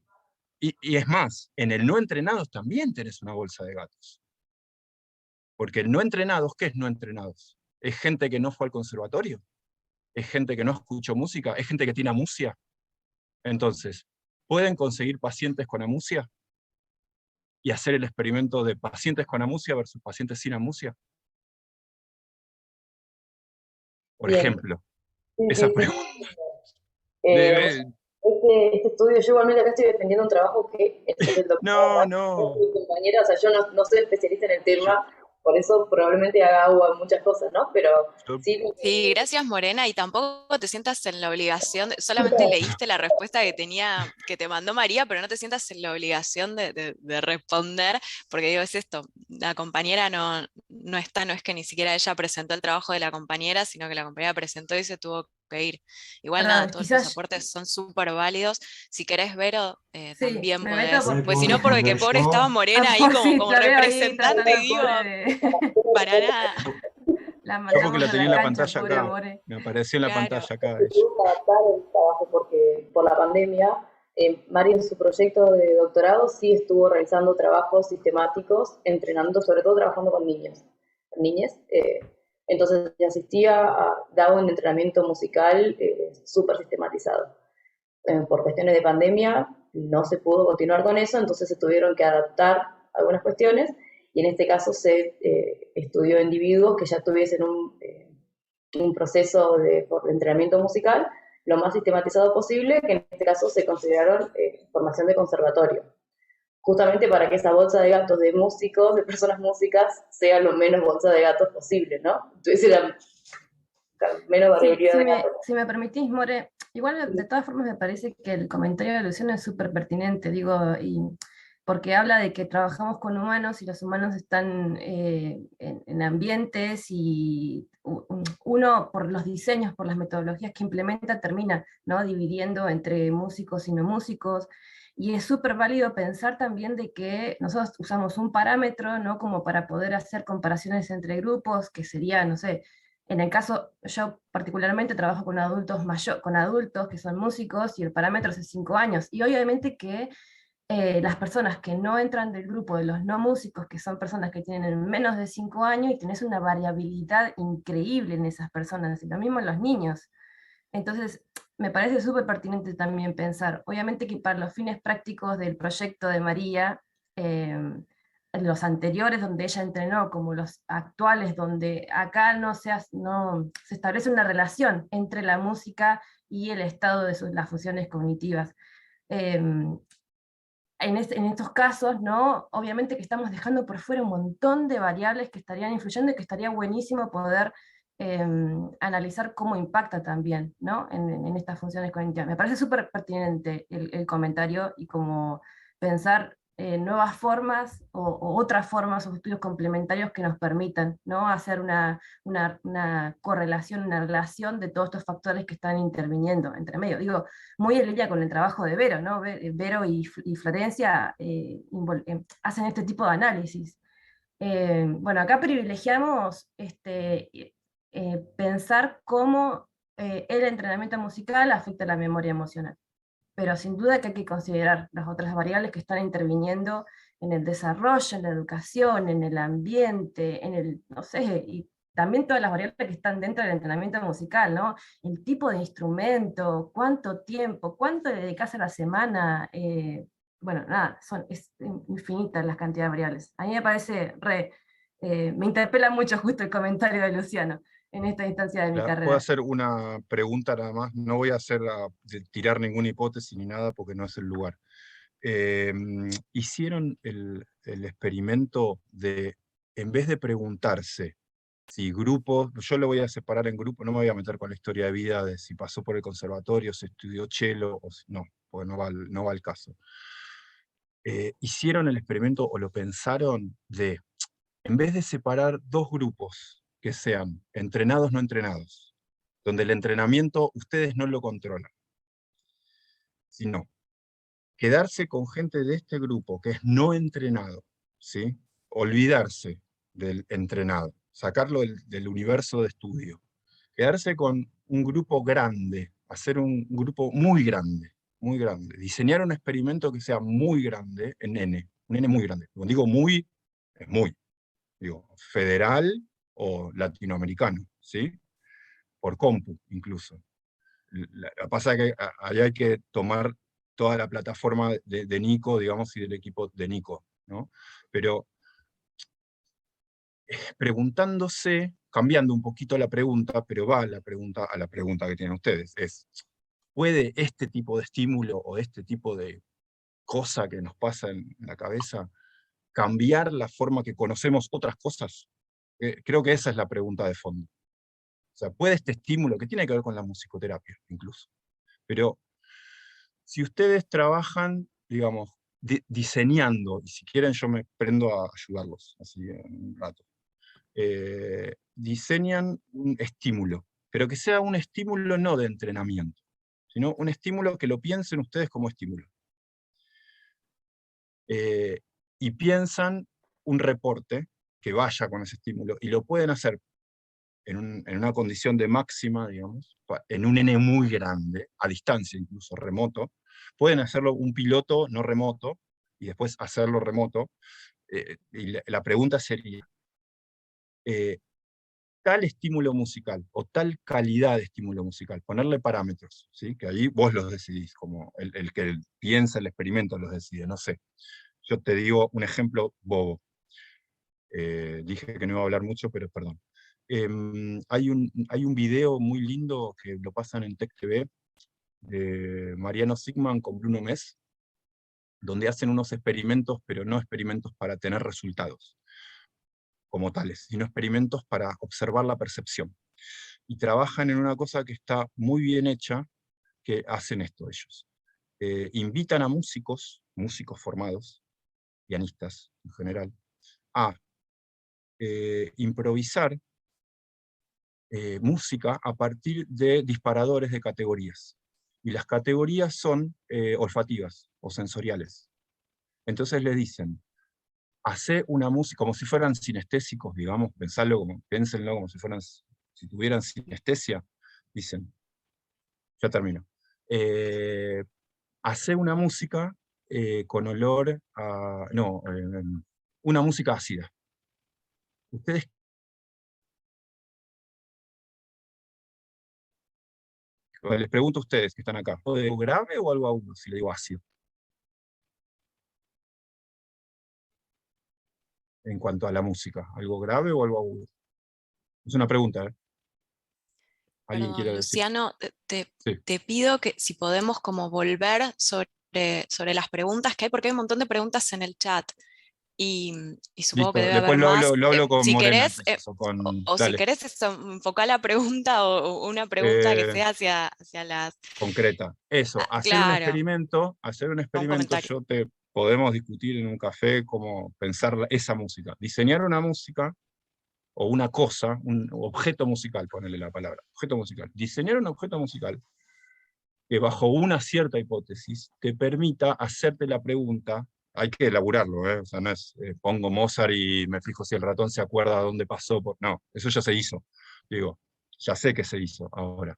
Y es más, en el no entrenados también tenés una bolsa de gatos. Porque el no entrenados, ¿qué es no entrenados? ¿Es gente que no fue al conservatorio? ¿Es gente que no escuchó música? ¿Es gente que tiene amusia? Entonces, ¿pueden conseguir pacientes con amusia? ¿Y hacer el experimento de pacientes con amusia versus pacientes sin amusia? Por Bien. ejemplo, Sí, esa sí, sí. pregunta. Este estudio, yo igualmente acá estoy defendiendo un trabajo que es el doctor, No. mi compañera, o sea, yo no soy especialista en el tema, por eso probablemente haga agua en muchas cosas, ¿no? Pero sí. Sí, gracias Morena, y tampoco te sientas en la obligación, solamente leíste la respuesta que te mandó María, pero no te sientas en la obligación de responder, porque digo, es esto, la compañera no está, no es que ni siquiera ella presentó el trabajo de la compañera, sino que la compañera presentó y se tuvo que ir. Igual nada, todos los aportes son súper válidos. Si querés, Vero, Sí, también me meto podés, porque... pues si no, porque pobre estaba Morena ahí sí, como la veo ahí representante tratando y digo, pobre de... para nada. La Yo porque mandamos la a tenía la en la cancha, pantalla pobre acá, More. me apareció en la Claro. pantalla acá. Tuvimos que adaptar el trabajo porque por la pandemia, Mari en su proyecto de doctorado sí estuvo realizando trabajos sistemáticos, entrenando, sobre todo trabajando con niños, niñas. Entonces daba un entrenamiento musical súper sistematizado. Por cuestiones de pandemia no se pudo continuar con eso, entonces se tuvieron que adaptar algunas cuestiones y en este caso se estudió individuos que ya tuviesen un proceso de entrenamiento musical lo más sistematizado posible, que en este caso se consideraron formación de conservatorio, justamente para que esa bolsa de gatos de músicos, de personas músicas, sea lo menos bolsa de gatos posible, ¿no? Tuviese la menos variabilidad de gatos. Si me permitís, More, igual de todas formas me parece que el comentario de Luciano es súper pertinente, digo, y porque habla de que trabajamos con humanos y los humanos están en ambientes y uno por los diseños, por las metodologías que implementa, termina, ¿no?, dividiendo entre músicos y no músicos, y es súper válido pensar también de que nosotros usamos un parámetro, ¿no?, como para poder hacer comparaciones entre grupos, que sería, no sé, en el caso, yo particularmente trabajo con adultos que son músicos y el parámetro es de 5 años, y obviamente que las personas que no entran del grupo de los no músicos, que son personas que tienen menos de 5 años, y tenés una variabilidad increíble en esas personas, y lo mismo en los niños. Entonces, me parece súper pertinente también pensar, obviamente que para los fines prácticos del proyecto de María, los anteriores donde ella entrenó, como los actuales, donde acá no se establece una relación entre la música y el estado de las funciones cognitivas. En estos casos, ¿no?, obviamente que estamos dejando por fuera un montón de variables que estarían influyendo y que estaría buenísimo poder analizar cómo impacta también, ¿no?, en estas funciones cognitivas. Me parece súper pertinente el comentario y como pensar nuevas formas o otras formas o estudios complementarios que nos permitan, ¿no?, hacer una correlación, una relación de todos estos factores que están interviniendo entre medio. Digo, muy en línea con el trabajo de Vero, ¿no? Vero y Florencia hacen este tipo de análisis. Bueno, acá privilegiamos pensar cómo el entrenamiento musical afecta la memoria emocional, pero sin duda que hay que considerar las otras variables que están interviniendo en el desarrollo, en la educación, en el ambiente, no sé, y también todas las variables que están dentro del entrenamiento musical, ¿no? El tipo de instrumento, cuánto tiempo, cuánto le dedicas a la semana, bueno, nada, es infinitas las cantidades de variables. A mí me parece me interpela mucho justo el comentario de Luciano en esta instancia de mi carrera. Puedo hacer una pregunta nada más, no voy a tirar ninguna hipótesis ni nada porque no es el lugar. Hicieron el experimento de, en vez de preguntarse si grupos, yo lo voy a separar en grupos, no me voy a meter con la historia de vida de si pasó por el conservatorio, si estudió cello, o si, no, porque no va al caso. Hicieron el experimento o lo pensaron de, en vez de separar dos grupos, que sean entrenados no entrenados, donde el entrenamiento ustedes no lo controlan, sino quedarse con gente de este grupo que es no entrenado, ¿sí? Olvidarse del entrenado, sacarlo del universo de estudio, quedarse con un grupo grande, hacer un grupo muy grande, diseñar un experimento que sea muy grande en N, un N muy grande. Cuando digo muy, es muy, digo, federal o latinoamericano, ¿sí? Por compu, incluso. Lo que pasa es que ahí hay que tomar toda la plataforma de Nico, digamos, y del equipo de Nico, ¿no? Pero preguntándose, cambiando un poquito la pregunta, pero va a la pregunta que tienen ustedes, es, ¿puede este tipo de estímulo o este tipo de cosa que nos pasa en la cabeza cambiar la forma que conocemos otras cosas? Creo que esa es la pregunta de fondo. O sea, ¿puede este estímulo, que tiene que ver con la musicoterapia incluso? Pero si ustedes trabajan, digamos, diseñando, y si quieren yo me prendo a ayudarlos, así en un rato, diseñan un estímulo, pero que sea un estímulo no de entrenamiento, sino un estímulo que lo piensen ustedes como estímulo. Y piensan un reporte que vaya con ese estímulo, y lo pueden hacer en una condición de máxima, digamos, en un N muy grande, a distancia incluso, remoto. Pueden hacerlo un piloto no remoto, y después hacerlo remoto, y la pregunta sería, tal estímulo musical, o tal calidad de estímulo musical, ponerle parámetros, ¿sí? Que ahí vos los decidís, como el que piensa el experimento los decide, no sé. Yo te digo un ejemplo bobo. Dije que no iba a hablar mucho, pero perdón. Hay un video muy lindo que lo pasan en Tech TV, de Mariano Sigman con Bruno Mes, donde hacen unos experimentos, pero no experimentos para tener resultados como tales, sino experimentos para observar la percepción. Y trabajan en una cosa que está muy bien hecha, que hacen esto ellos. Invitan a músicos formados, pianistas en general, a improvisar música a partir de disparadores de categorías. Y las categorías son olfativas o sensoriales. Entonces les dicen, hace una música, como si fueran sinestésicos, digamos, piénsenlo como si tuvieran sinestesia, dicen, ya termino. Hace una música con olor a, no, una música ácida. Ustedes les pregunto a ustedes que están acá, ¿algo grave o algo agudo si le digo ácido? En cuanto a la música, ¿algo grave o algo agudo? Es una pregunta, ¿eh? ¿Alguien Perdón, quiere decir? Luciano, Sí. te pido que si podemos como volver sobre las preguntas que hay, porque hay un montón de preguntas en el chat y supongo que Listo, debe después haber más. lo hablo con Si Morena, querés, entonces, o con... o si Dale. querés enfocar la pregunta o una pregunta que Eh, sea hacia las... concreta. Eso, Claro, hacer un o un experimento, comentario. podemos discutir en un café cómo pensar esa música. Diseñar una música, o una cosa, un objeto musical, ponerle la palabra, objeto musical. Diseñar un objeto musical que bajo una cierta hipótesis te permita hacerte la pregunta, hay que elaborarlo, o sea, no es pongo Mozart y me fijo si el ratón se acuerda dónde pasó, no, eso ya se hizo, digo, ya sé que se hizo. Ahora,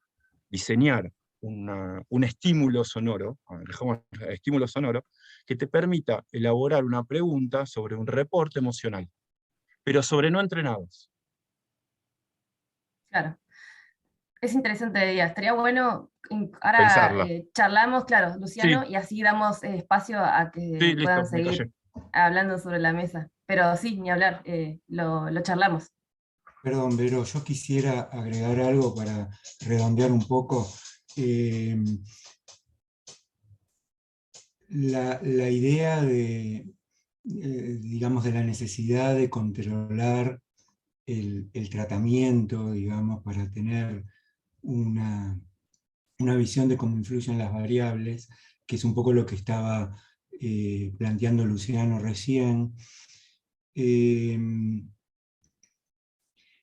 diseñar un estímulo sonoro, dejamos estímulo sonoro, que te permita elaborar una pregunta sobre un reporte emocional, pero sobre no entrenados. Claro. Es interesante la idea. Estaría bueno, ahora Pensarla. charlamos, claro, Sí, Luciano, y así damos espacio a sí, que puedan listo, me seguir callé. hablando sobre la mesa. Pero sí, ni hablar, lo charlamos. Perdón, Vero, yo quisiera agregar algo para redondear un poco. La idea de, digamos, de la necesidad de controlar el tratamiento, digamos, para tener una visión de cómo influyen las variables, que es un poco lo que estaba planteando Luciano recién.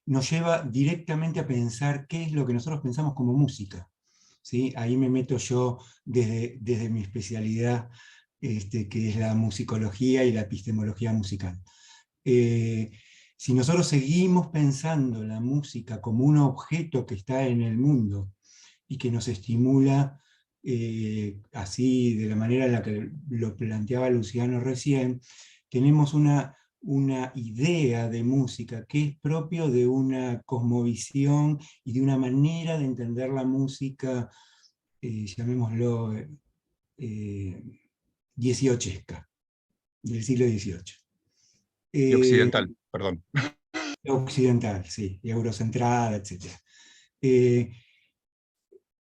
nos lleva directamente a pensar qué es lo que nosotros pensamos como música. ¿Sí? Ahí me meto yo desde mi especialidad, que es la musicología y la epistemología musical. Si nosotros seguimos pensando la música como un objeto que está en el mundo y que nos estimula así de la manera en la que lo planteaba Luciano recién, tenemos una idea de música que es propio de una cosmovisión y de una manera de entender la música, llamémoslo, dieciochesca, del siglo XVIII. Y occidental, perdón. Occidental, sí, y eurocentrada, etc.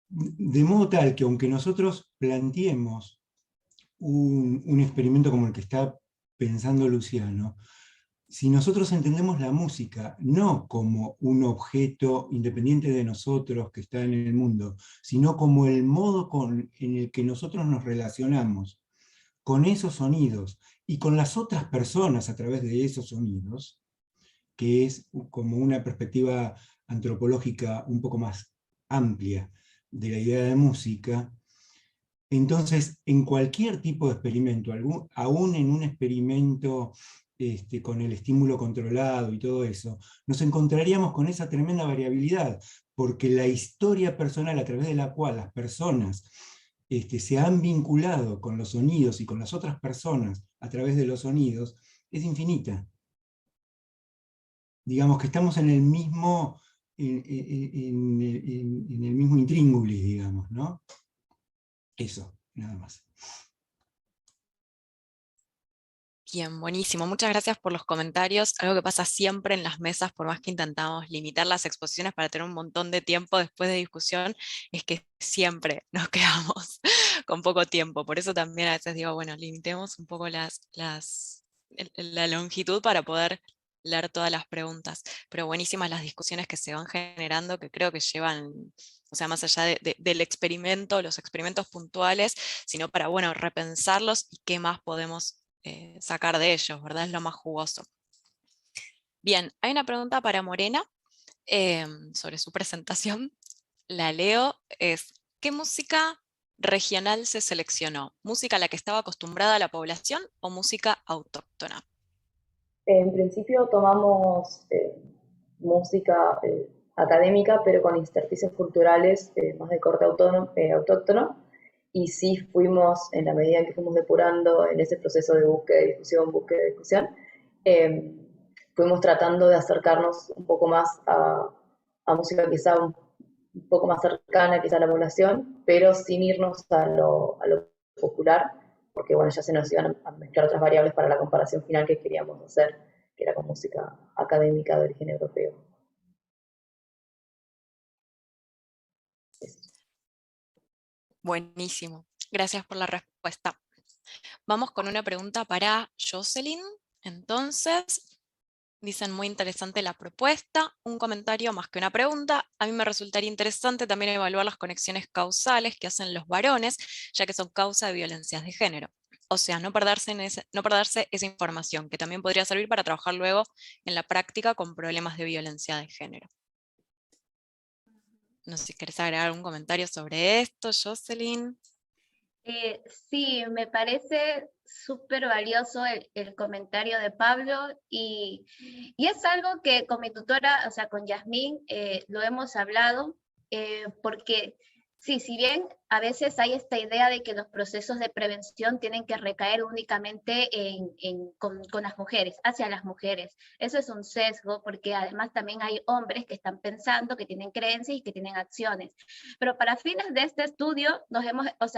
De modo tal que aunque nosotros planteemos un experimento como el que está pensando Luciano, si nosotros entendemos la música no como un objeto independiente de nosotros que está en el mundo, sino como el modo en el que nosotros nos relacionamos con esos sonidos y con las otras personas a través de esos sonidos, que es como una perspectiva antropológica un poco más amplia de la idea de música, entonces en cualquier tipo de experimento, aún en un experimento con el estímulo controlado y todo eso, nos encontraríamos con esa tremenda variabilidad, porque la historia personal a través de la cual las personas se han vinculado con los sonidos y con las otras personas a través de los sonidos es infinita. Digamos que estamos en el mismo, en el mismo intríngulis, digamos, ¿no? Eso, nada más. Bien, buenísimo. Muchas gracias por los comentarios. Algo que pasa siempre en las mesas, por más que intentamos limitar las exposiciones para tener un montón de tiempo después de discusión, es que siempre nos quedamos con poco tiempo. Por eso también a veces digo, bueno, limitemos un poco la longitud para poder leer todas las preguntas. Pero buenísimas las discusiones que se van generando, que creo que llevan, o sea, más allá del experimento, los experimentos puntuales, sino para, bueno, repensarlos y qué más podemos sacar de ellos, ¿verdad? Es lo más jugoso. Bien, hay una pregunta para Morena sobre su presentación. La leo, es ¿qué música regional se seleccionó? ¿Música a la que estaba acostumbrada la población o música autóctona? En principio tomamos música académica, pero con intersticios culturales más de corte autóctono, y sí fuimos, en la medida en que fuimos depurando en ese proceso de búsqueda y discusión, fuimos tratando de acercarnos un poco más a música quizá un poco más cercana quizá a la población, pero sin irnos a lo popular, porque bueno, ya se nos iban a mezclar otras variables para la comparación final que queríamos hacer, que era con música académica de origen europeo. Buenísimo. Gracias por la respuesta. Vamos con una pregunta para Jocelyn. Entonces, dicen muy interesante la propuesta, un comentario más que una pregunta. A mí me resultaría interesante también evaluar las conexiones causales que hacen los varones, ya que son causa de violencias de género. O sea, no perderse esa información, que también podría servir para trabajar luego en la práctica con problemas de violencia de género. No sé si querés agregar algún comentario sobre esto, Jocelyn. Sí, me parece súper valioso el comentario de Pablo y es algo que con mi tutora, o sea, con Yasmín, lo hemos hablado, porque sí, si bien a veces hay esta idea de que los procesos de prevención tienen que recaer únicamente con las mujeres, hacia las mujeres. Eso es un sesgo porque además también hay hombres que están pensando, que tienen creencias y que tienen acciones. Pero para fines de este estudio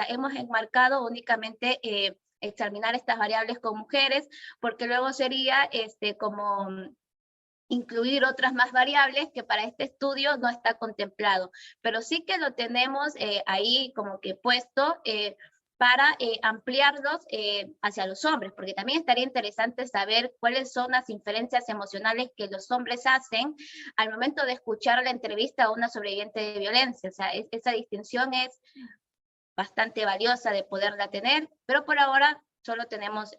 hemos enmarcado únicamente examinar estas variables con mujeres, porque luego sería como incluir otras más variables que para este estudio no está contemplado, pero sí que lo tenemos ahí como que puesto para ampliarlos hacia los hombres, porque también estaría interesante saber cuáles son las inferencias emocionales que los hombres hacen al momento de escuchar la entrevista a una sobreviviente de violencia. O sea, esa distinción es bastante valiosa de poderla tener, pero por ahora solo tenemos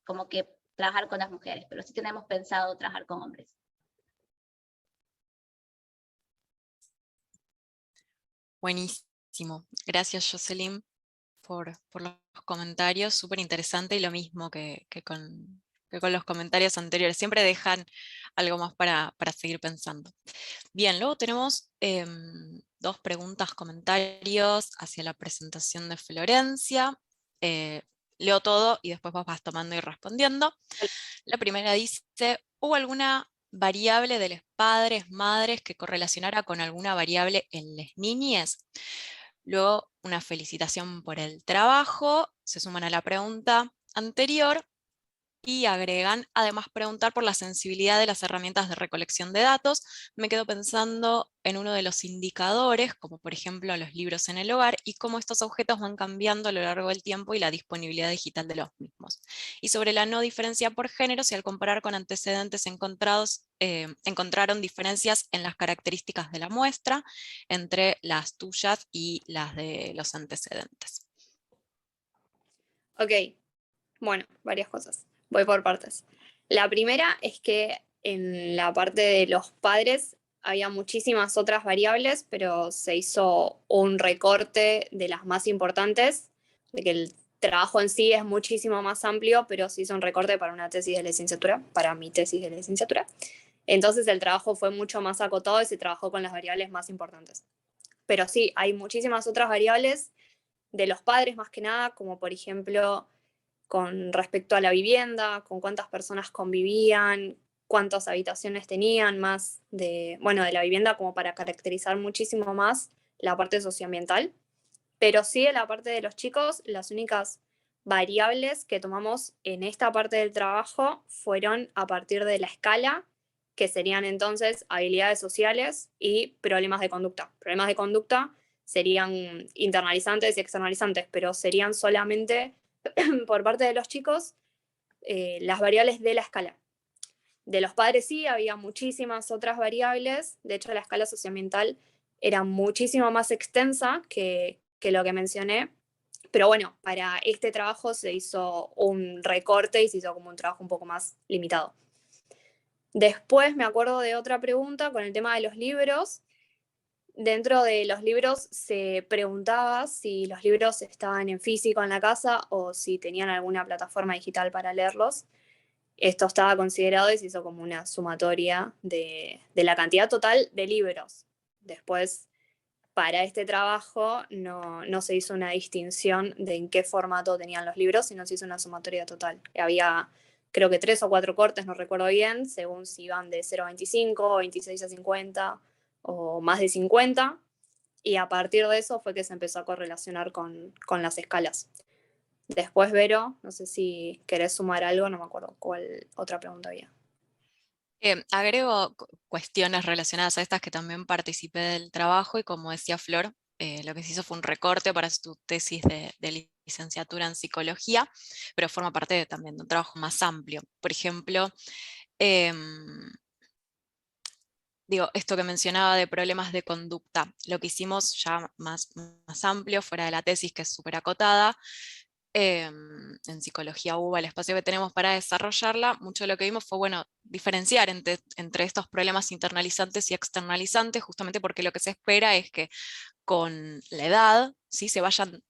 como que trabajar con las mujeres, pero sí tenemos pensado trabajar con hombres. Buenísimo. Gracias, Jocelyn, por los comentarios. Súper interesante y lo mismo que con los comentarios anteriores. Siempre dejan algo más para seguir pensando. Bien, luego tenemos 2 preguntas, comentarios hacia la presentación de Florencia. Leo todo y después vos vas tomando y respondiendo. La primera dice, ¿hubo alguna variable de los padres, madres que correlacionara con alguna variable en las niñas? Luego, una felicitación por el trabajo, se suman a la pregunta anterior y agregan, además, preguntar por la sensibilidad de las herramientas de recolección de datos. Me quedo pensando en uno de los indicadores, como por ejemplo los libros en el hogar, y cómo estos objetos van cambiando a lo largo del tiempo y la disponibilidad digital de los mismos. Y sobre la no diferencia por género, si al comparar con antecedentes encontrados, encontraron diferencias en las características de la muestra entre las tuyas y las de los antecedentes. Ok, bueno, varias cosas. Voy por partes. La primera es que en la parte de los padres había muchísimas otras variables, pero se hizo un recorte de las más importantes, de que el trabajo en sí es muchísimo más amplio, pero se hizo un recorte para una tesis de licenciatura, para mi tesis de licenciatura. Entonces el trabajo fue mucho más acotado y se trabajó con las variables más importantes. Pero sí, hay muchísimas otras variables de los padres más que nada, como por ejemplo con respecto a la vivienda, con cuántas personas convivían, cuántas habitaciones tenían, más de la vivienda, como para caracterizar muchísimo más la parte socioambiental. Pero sí, en la parte de los chicos, las únicas variables que tomamos en esta parte del trabajo fueron a partir de la escala, que serían entonces habilidades sociales y problemas de conducta. Problemas de conducta serían internalizantes y externalizantes, pero serían solamente por parte de los chicos las variables de la escala. De los padres sí, había muchísimas otras variables. De hecho, la escala socioambiental era muchísimo más extensa que lo que mencioné. Pero bueno, para este trabajo se hizo un recorte y se hizo como un trabajo un poco más limitado. Después me acuerdo de otra pregunta con el tema de los libros. Dentro de los libros se preguntaba si los libros estaban en físico en la casa o si tenían alguna plataforma digital para leerlos. Esto estaba considerado y se hizo como una sumatoria de la cantidad total de libros. Después, para este trabajo, no se hizo una distinción de en qué formato tenían los libros, sino se hizo una sumatoria total. Había, creo que 3 o 4 cortes, no recuerdo bien, según si iban de 0 a 25, 26 a 50 o más de 50, y a partir de eso fue que se empezó a correlacionar con las escalas. Después, Vero, no sé si querés sumar algo, no me acuerdo cuál otra pregunta había. Agrego cuestiones relacionadas a estas que también participé del trabajo y como decía Flor, lo que se hizo fue un recorte para su tesis de licenciatura en psicología, pero forma parte también de un trabajo más amplio. Por ejemplo, esto que mencionaba de problemas de conducta, lo que hicimos ya más amplio, fuera de la tesis que es súper acotada, en psicología UBA, el espacio que tenemos para desarrollarla, mucho de lo que vimos fue, diferenciar entre estos problemas internalizantes y externalizantes, justamente porque lo que se espera es que con la edad, ¿sí?, se vayan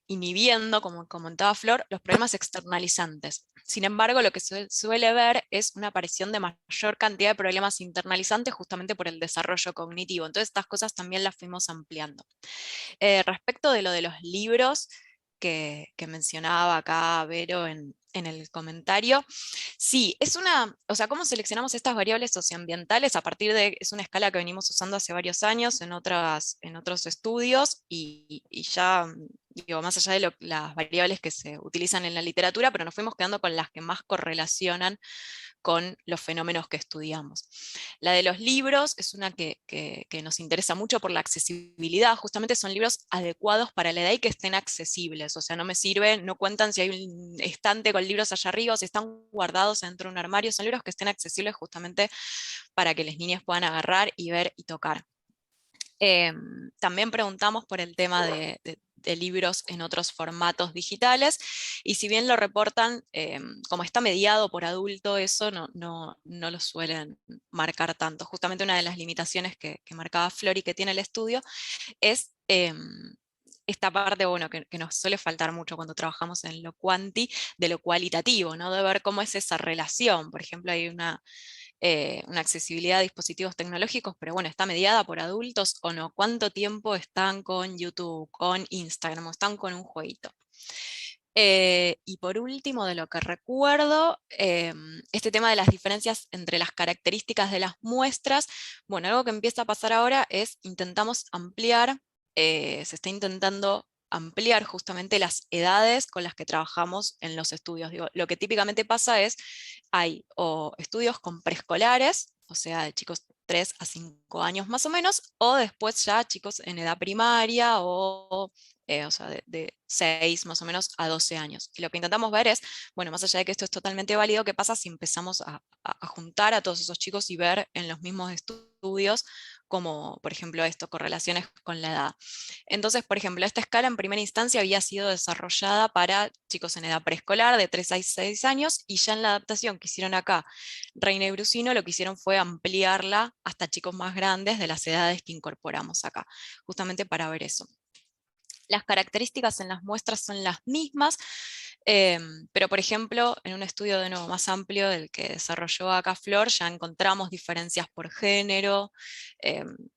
inhibiendo, como comentaba Flor, los problemas externalizantes. Sin embargo, lo que se suele ver es una aparición de mayor cantidad de problemas internalizantes justamente por el desarrollo cognitivo. Entonces, estas cosas también las fuimos ampliando. Respecto de lo de los libros, que mencionaba acá Vero en el comentario. Sí, ¿cómo seleccionamos estas variables socioambientales? A partir es una escala que venimos usando hace varios años en otros estudios y ya, más allá de las variables que se utilizan en la literatura, pero nos fuimos quedando con las que más correlacionan con los fenómenos que estudiamos. La de los libros es una que nos interesa mucho por la accesibilidad, justamente son libros adecuados para la edad y que estén accesibles, o sea, no me sirve, no cuentan si hay un estante con libros allá arriba o si están guardados dentro de un armario, son libros que estén accesibles justamente para que las niñas puedan agarrar y ver y tocar. También preguntamos por el tema de libros en otros formatos digitales, y si bien lo reportan, como está mediado por adulto, eso no lo suelen marcar tanto. Justamente una de las limitaciones que marcaba Flor y que tiene el estudio es esta parte, bueno, que nos suele faltar mucho cuando trabajamos en lo cuanti, de lo cualitativo, ¿no? De ver cómo es esa relación. Por ejemplo, hay una accesibilidad a dispositivos tecnológicos, pero bueno, ¿está mediada por adultos o no? ¿Cuánto tiempo están con YouTube, con Instagram, o están con un jueguito? Y por último, de lo que recuerdo, este tema de las diferencias entre las características de las muestras. Bueno, algo que empieza a pasar ahora es intentamos ampliar, se está intentando ampliar justamente las edades con las que trabajamos en los estudios. Digo, lo que típicamente pasa es, hay o estudios con preescolares, o sea, de chicos 3 a 5 años más o menos, o después ya chicos en edad primaria o sea, de 6 más o menos a 12 años. Y lo que intentamos ver es, bueno, más allá de que esto es totalmente válido, ¿qué pasa si empezamos a juntar a todos esos chicos y ver en los mismos estudios, como por ejemplo esto, correlaciones con la edad? Entonces, por ejemplo, esta escala en primera instancia había sido desarrollada para chicos en edad preescolar de 3 a 6 años, y ya en la adaptación que hicieron acá Reina y Brusino, lo que hicieron fue ampliarla hasta chicos más grandes de las edades que incorporamos acá, justamente para ver eso. Las características en las muestras son las mismas, pero por ejemplo, en un estudio de nuevo más amplio del que desarrolló acá Flor, ya encontramos diferencias por género,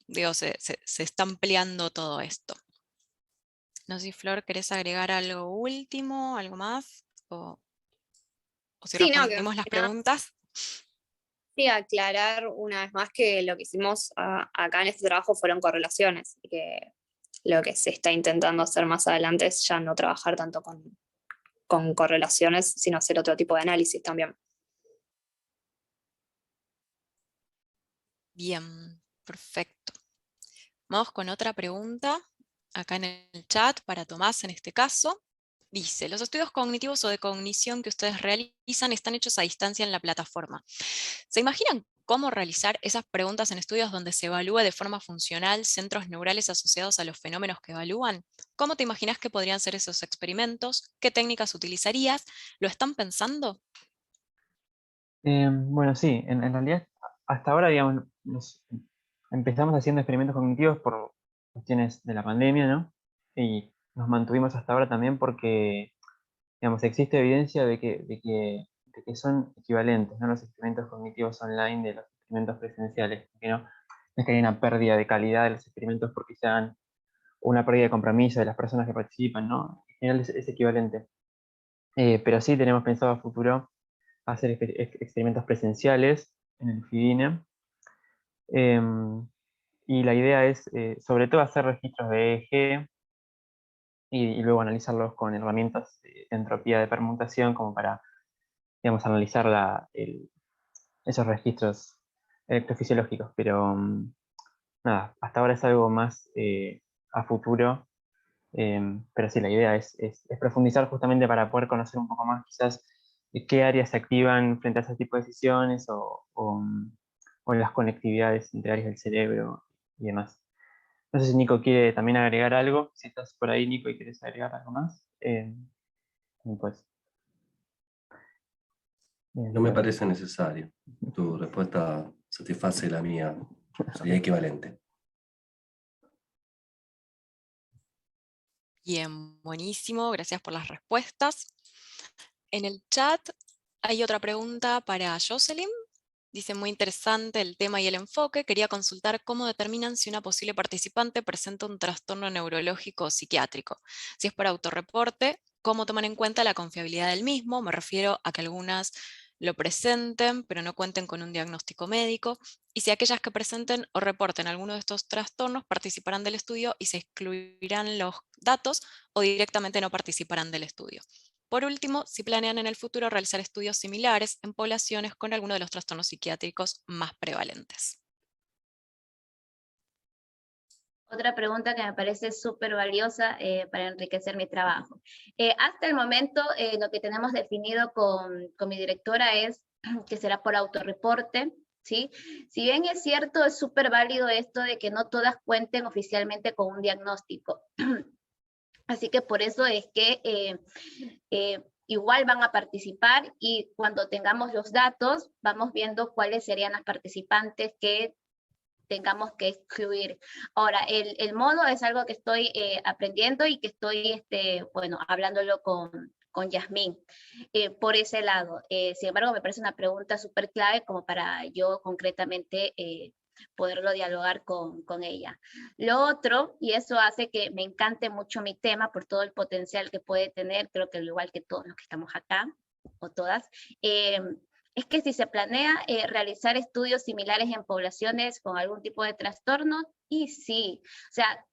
digo, se está ampliando todo esto. No sé si Flor, ¿querés agregar algo último, algo más? O si Sí, no, respondimos las preguntas. sí, aclarar una vez más que lo que hicimos acá en este trabajo fueron correlaciones, y que lo que se está intentando hacer más adelante es ya no trabajar tanto con correlaciones, sino hacer otro tipo de análisis también. Bien, perfecto. Vamos con otra pregunta, acá en el chat, para Tomás en este caso. Dice, los estudios cognitivos o de cognición que ustedes realizan están hechos a distancia en la plataforma. ¿Se imaginan cómo realizar esas preguntas en estudios donde se evalúe de forma funcional centros neurales asociados a los fenómenos que evalúan? ¿Cómo te imaginas que podrían ser esos experimentos? ¿Qué técnicas utilizarías? ¿Lo están pensando? Bueno, sí, en realidad hasta ahora, digamos, empezamos haciendo experimentos cognitivos por cuestiones de la pandemia, ¿no? Y nos mantuvimos hasta ahora también porque, digamos, existe evidencia de que son equivalentes, ¿no? Los experimentos cognitivos online de los experimentos presenciales, que no es que hay una pérdida de calidad de los experimentos porque se hagan, o una pérdida de compromiso de las personas que participan, ¿no? En general es equivalente. Pero sí tenemos pensado a futuro hacer experimentos presenciales en el FIDINE. Y la idea es, sobre todo, hacer registros de EEG y luego analizarlos con herramientas de entropía de permutación como para, digamos, analizar esos registros electrofisiológicos. Pero nada, hasta ahora es algo más a futuro. Pero sí, la idea es profundizar justamente para poder conocer un poco más quizás qué áreas se activan frente a ese tipo de decisiones o las conectividades entre áreas del cerebro y demás. No sé si Nico quiere también agregar algo. Si estás por ahí, Nico, y quieres agregar algo más, pues. No me parece necesario. Tu respuesta satisface la mía. Sería equivalente. Bien, buenísimo, gracias por las respuestas. En el chat hay otra pregunta para Jocelyn. Dice, muy interesante el tema y el enfoque. Quería consultar cómo determinan si una posible participante presenta un trastorno neurológico o psiquiátrico. Si es por autorreporte, ¿cómo toman en cuenta la confiabilidad del mismo? Me refiero a que algunas lo presenten, pero no cuenten con un diagnóstico médico. Y si aquellas que presenten o reporten alguno de estos trastornos participarán del estudio y se excluirán los datos o directamente no participarán del estudio. Por último, si planean en el futuro realizar estudios similares en poblaciones con alguno de los trastornos psiquiátricos más prevalentes. Otra pregunta que me parece súper valiosa para enriquecer mi trabajo. Hasta el momento, lo que tenemos definido con mi directora es que será por autorreporte, ¿sí? Si bien es cierto, es súper válido esto de que no todas cuenten oficialmente con un diagnóstico. Así que por eso es que igual van a participar, y cuando tengamos los datos, vamos viendo cuáles serían las participantes que tengamos que excluir. Ahora, el modo es algo que estoy aprendiendo y que estoy, bueno, hablándolo con Yasmín, por ese lado. Sin embargo, me parece una pregunta súper clave como para yo concretamente poderlo dialogar con ella. Lo otro, y eso hace que me encante mucho mi tema por todo el potencial que puede tener, creo que al igual que todos los que estamos acá, o todas, es que si se planea realizar estudios similares en poblaciones con algún tipo de trastorno, y sí, o sea,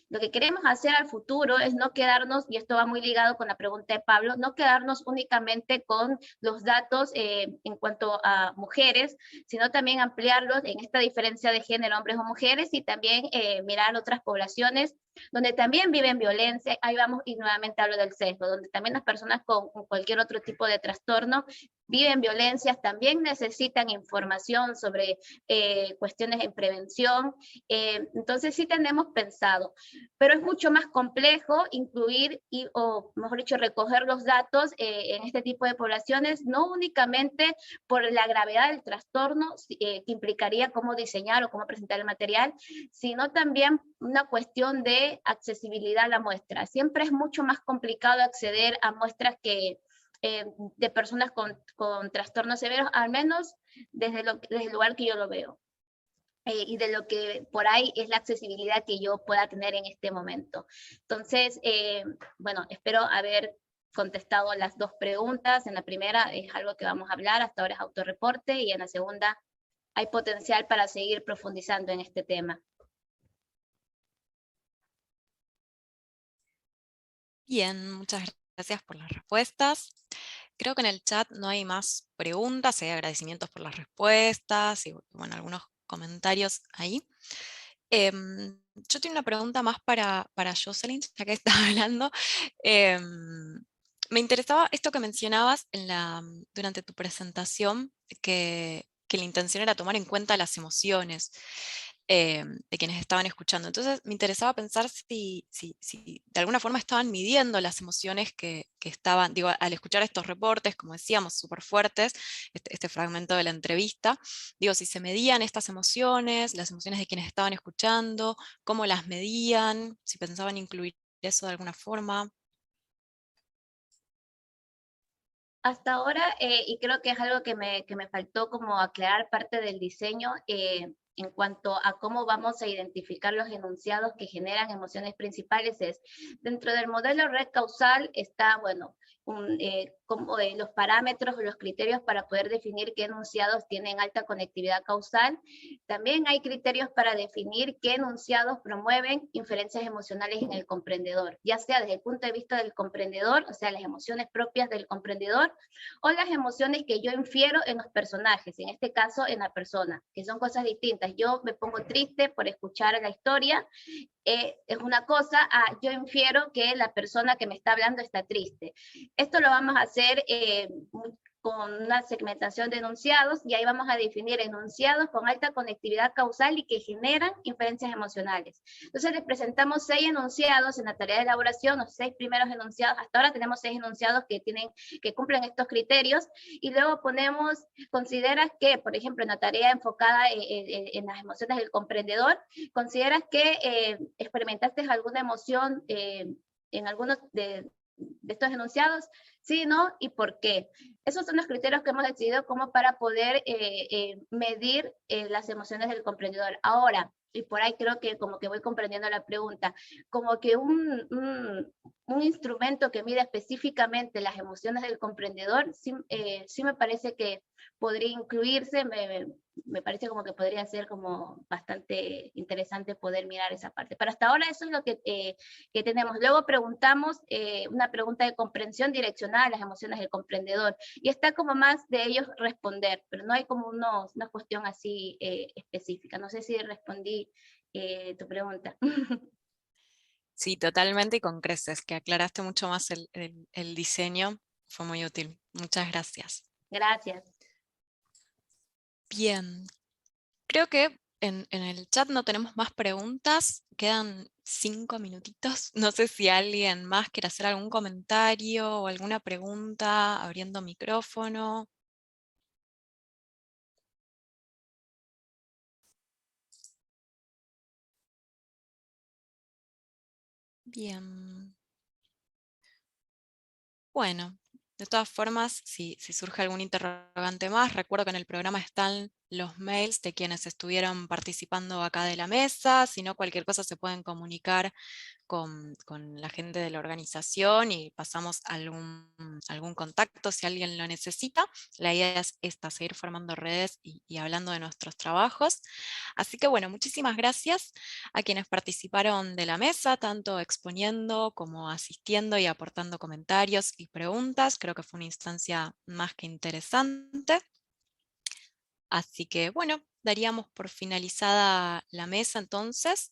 lo que queremos hacer al futuro es no quedarnos, y esto va muy ligado con la pregunta de Pablo, no quedarnos únicamente con los datos en cuanto a mujeres, sino también ampliarlos en esta diferencia de género, hombres o mujeres, y también mirar otras poblaciones donde también viven violencia. Ahí vamos, y nuevamente hablo del sesgo, donde también las personas con cualquier otro tipo de trastorno viven violencias, también necesitan información sobre cuestiones en prevención. Entonces sí tenemos pensado, pero es mucho más complejo incluir, o mejor dicho, recoger los datos en este tipo de poblaciones, no únicamente por la gravedad del trastorno que implicaría cómo diseñar o cómo presentar el material, sino también una cuestión de accesibilidad a la muestra. Siempre es mucho más complicado acceder a muestras que de personas con trastornos severos, al menos desde el lugar que yo lo veo. Y de lo que por ahí es la accesibilidad que yo pueda tener en este momento. Entonces, bueno, espero haber contestado las dos preguntas. En la primera es algo que vamos a hablar, hasta ahora es autorreporte, y en la segunda hay potencial para seguir profundizando en este tema. Bien, muchas gracias por las respuestas. Creo que en el chat no hay más preguntas, hay agradecimientos por las respuestas y bueno, algunos comentarios ahí. Yo tengo una pregunta más para Jocelyn, ya que estaba hablando. Me interesaba esto que mencionabas durante tu presentación, que la intención era tomar en cuenta las emociones de quienes estaban escuchando. Entonces me interesaba pensar si de alguna forma estaban midiendo las emociones que estaban, digo, al escuchar estos reportes, como decíamos, súper fuertes, este fragmento de la entrevista, digo, si se medían estas emociones, las emociones de quienes estaban escuchando, cómo las medían, si pensaban incluir eso de alguna forma. Hasta ahora, y creo que es algo que me faltó como aclarar parte del diseño, en cuanto a cómo vamos a identificar los enunciados que generan emociones principales, es dentro del modelo red causal está, bueno, como los parámetros o los criterios para poder definir qué enunciados tienen alta conectividad causal. También hay criterios para definir qué enunciados promueven inferencias emocionales en el comprendedor, ya sea desde el punto de vista del comprendedor, o sea, las emociones propias del comprendedor, o las emociones que yo infiero en los personajes, en este caso en la persona, que son cosas distintas. Yo me pongo triste por escuchar la historia, es una cosa, yo infiero que la persona que me está hablando está triste. Esto lo vamos a hacer con una segmentación de enunciados, y ahí vamos a definir enunciados con alta conectividad causal y que generan inferencias emocionales. Entonces les presentamos 6 enunciados en la tarea de elaboración, los 6 primeros enunciados. Hasta ahora tenemos 6 enunciados que cumplen estos criterios, y luego ponemos, consideras que, por ejemplo, en la tarea enfocada en las emociones del comprendedor, consideras que experimentaste alguna emoción en algunos de estos enunciados, sí, no, y por qué. Esos son los criterios que hemos decidido como para poder medir las emociones del comprendedor. Ahora, y por ahí creo que como que voy comprendiendo la pregunta, como que un instrumento que mida específicamente las emociones del comprendedor, sí me parece que podría incluirse, me parece como que podría ser como bastante interesante poder mirar esa parte. Pero hasta ahora eso es lo que tenemos. Luego preguntamos una pregunta de comprensión direccionada a las emociones del comprendedor, y está como más de ellos responder, pero no hay como una cuestión así específica. No sé si respondí tu pregunta. Sí, totalmente, y con creces, que aclaraste mucho más el diseño, fue muy útil. Muchas gracias. Gracias. Bien, creo que en el chat no tenemos más preguntas, quedan 5 minutitos. No sé si alguien más quiere hacer algún comentario o alguna pregunta, abriendo micrófono. Bien. Bueno, de todas formas, si surge algún interrogante más, recuerdo que en el programa están los mails de quienes estuvieron participando acá de la mesa. Si no, cualquier cosa se pueden comunicar con la gente de la organización y pasamos algún contacto si alguien lo necesita. La idea es esta, seguir formando redes y hablando de nuestros trabajos. Así que bueno, muchísimas gracias a quienes participaron de la mesa, tanto exponiendo como asistiendo y aportando comentarios y preguntas. Creo que fue una instancia más que interesante. Así que bueno, daríamos por finalizada la mesa entonces.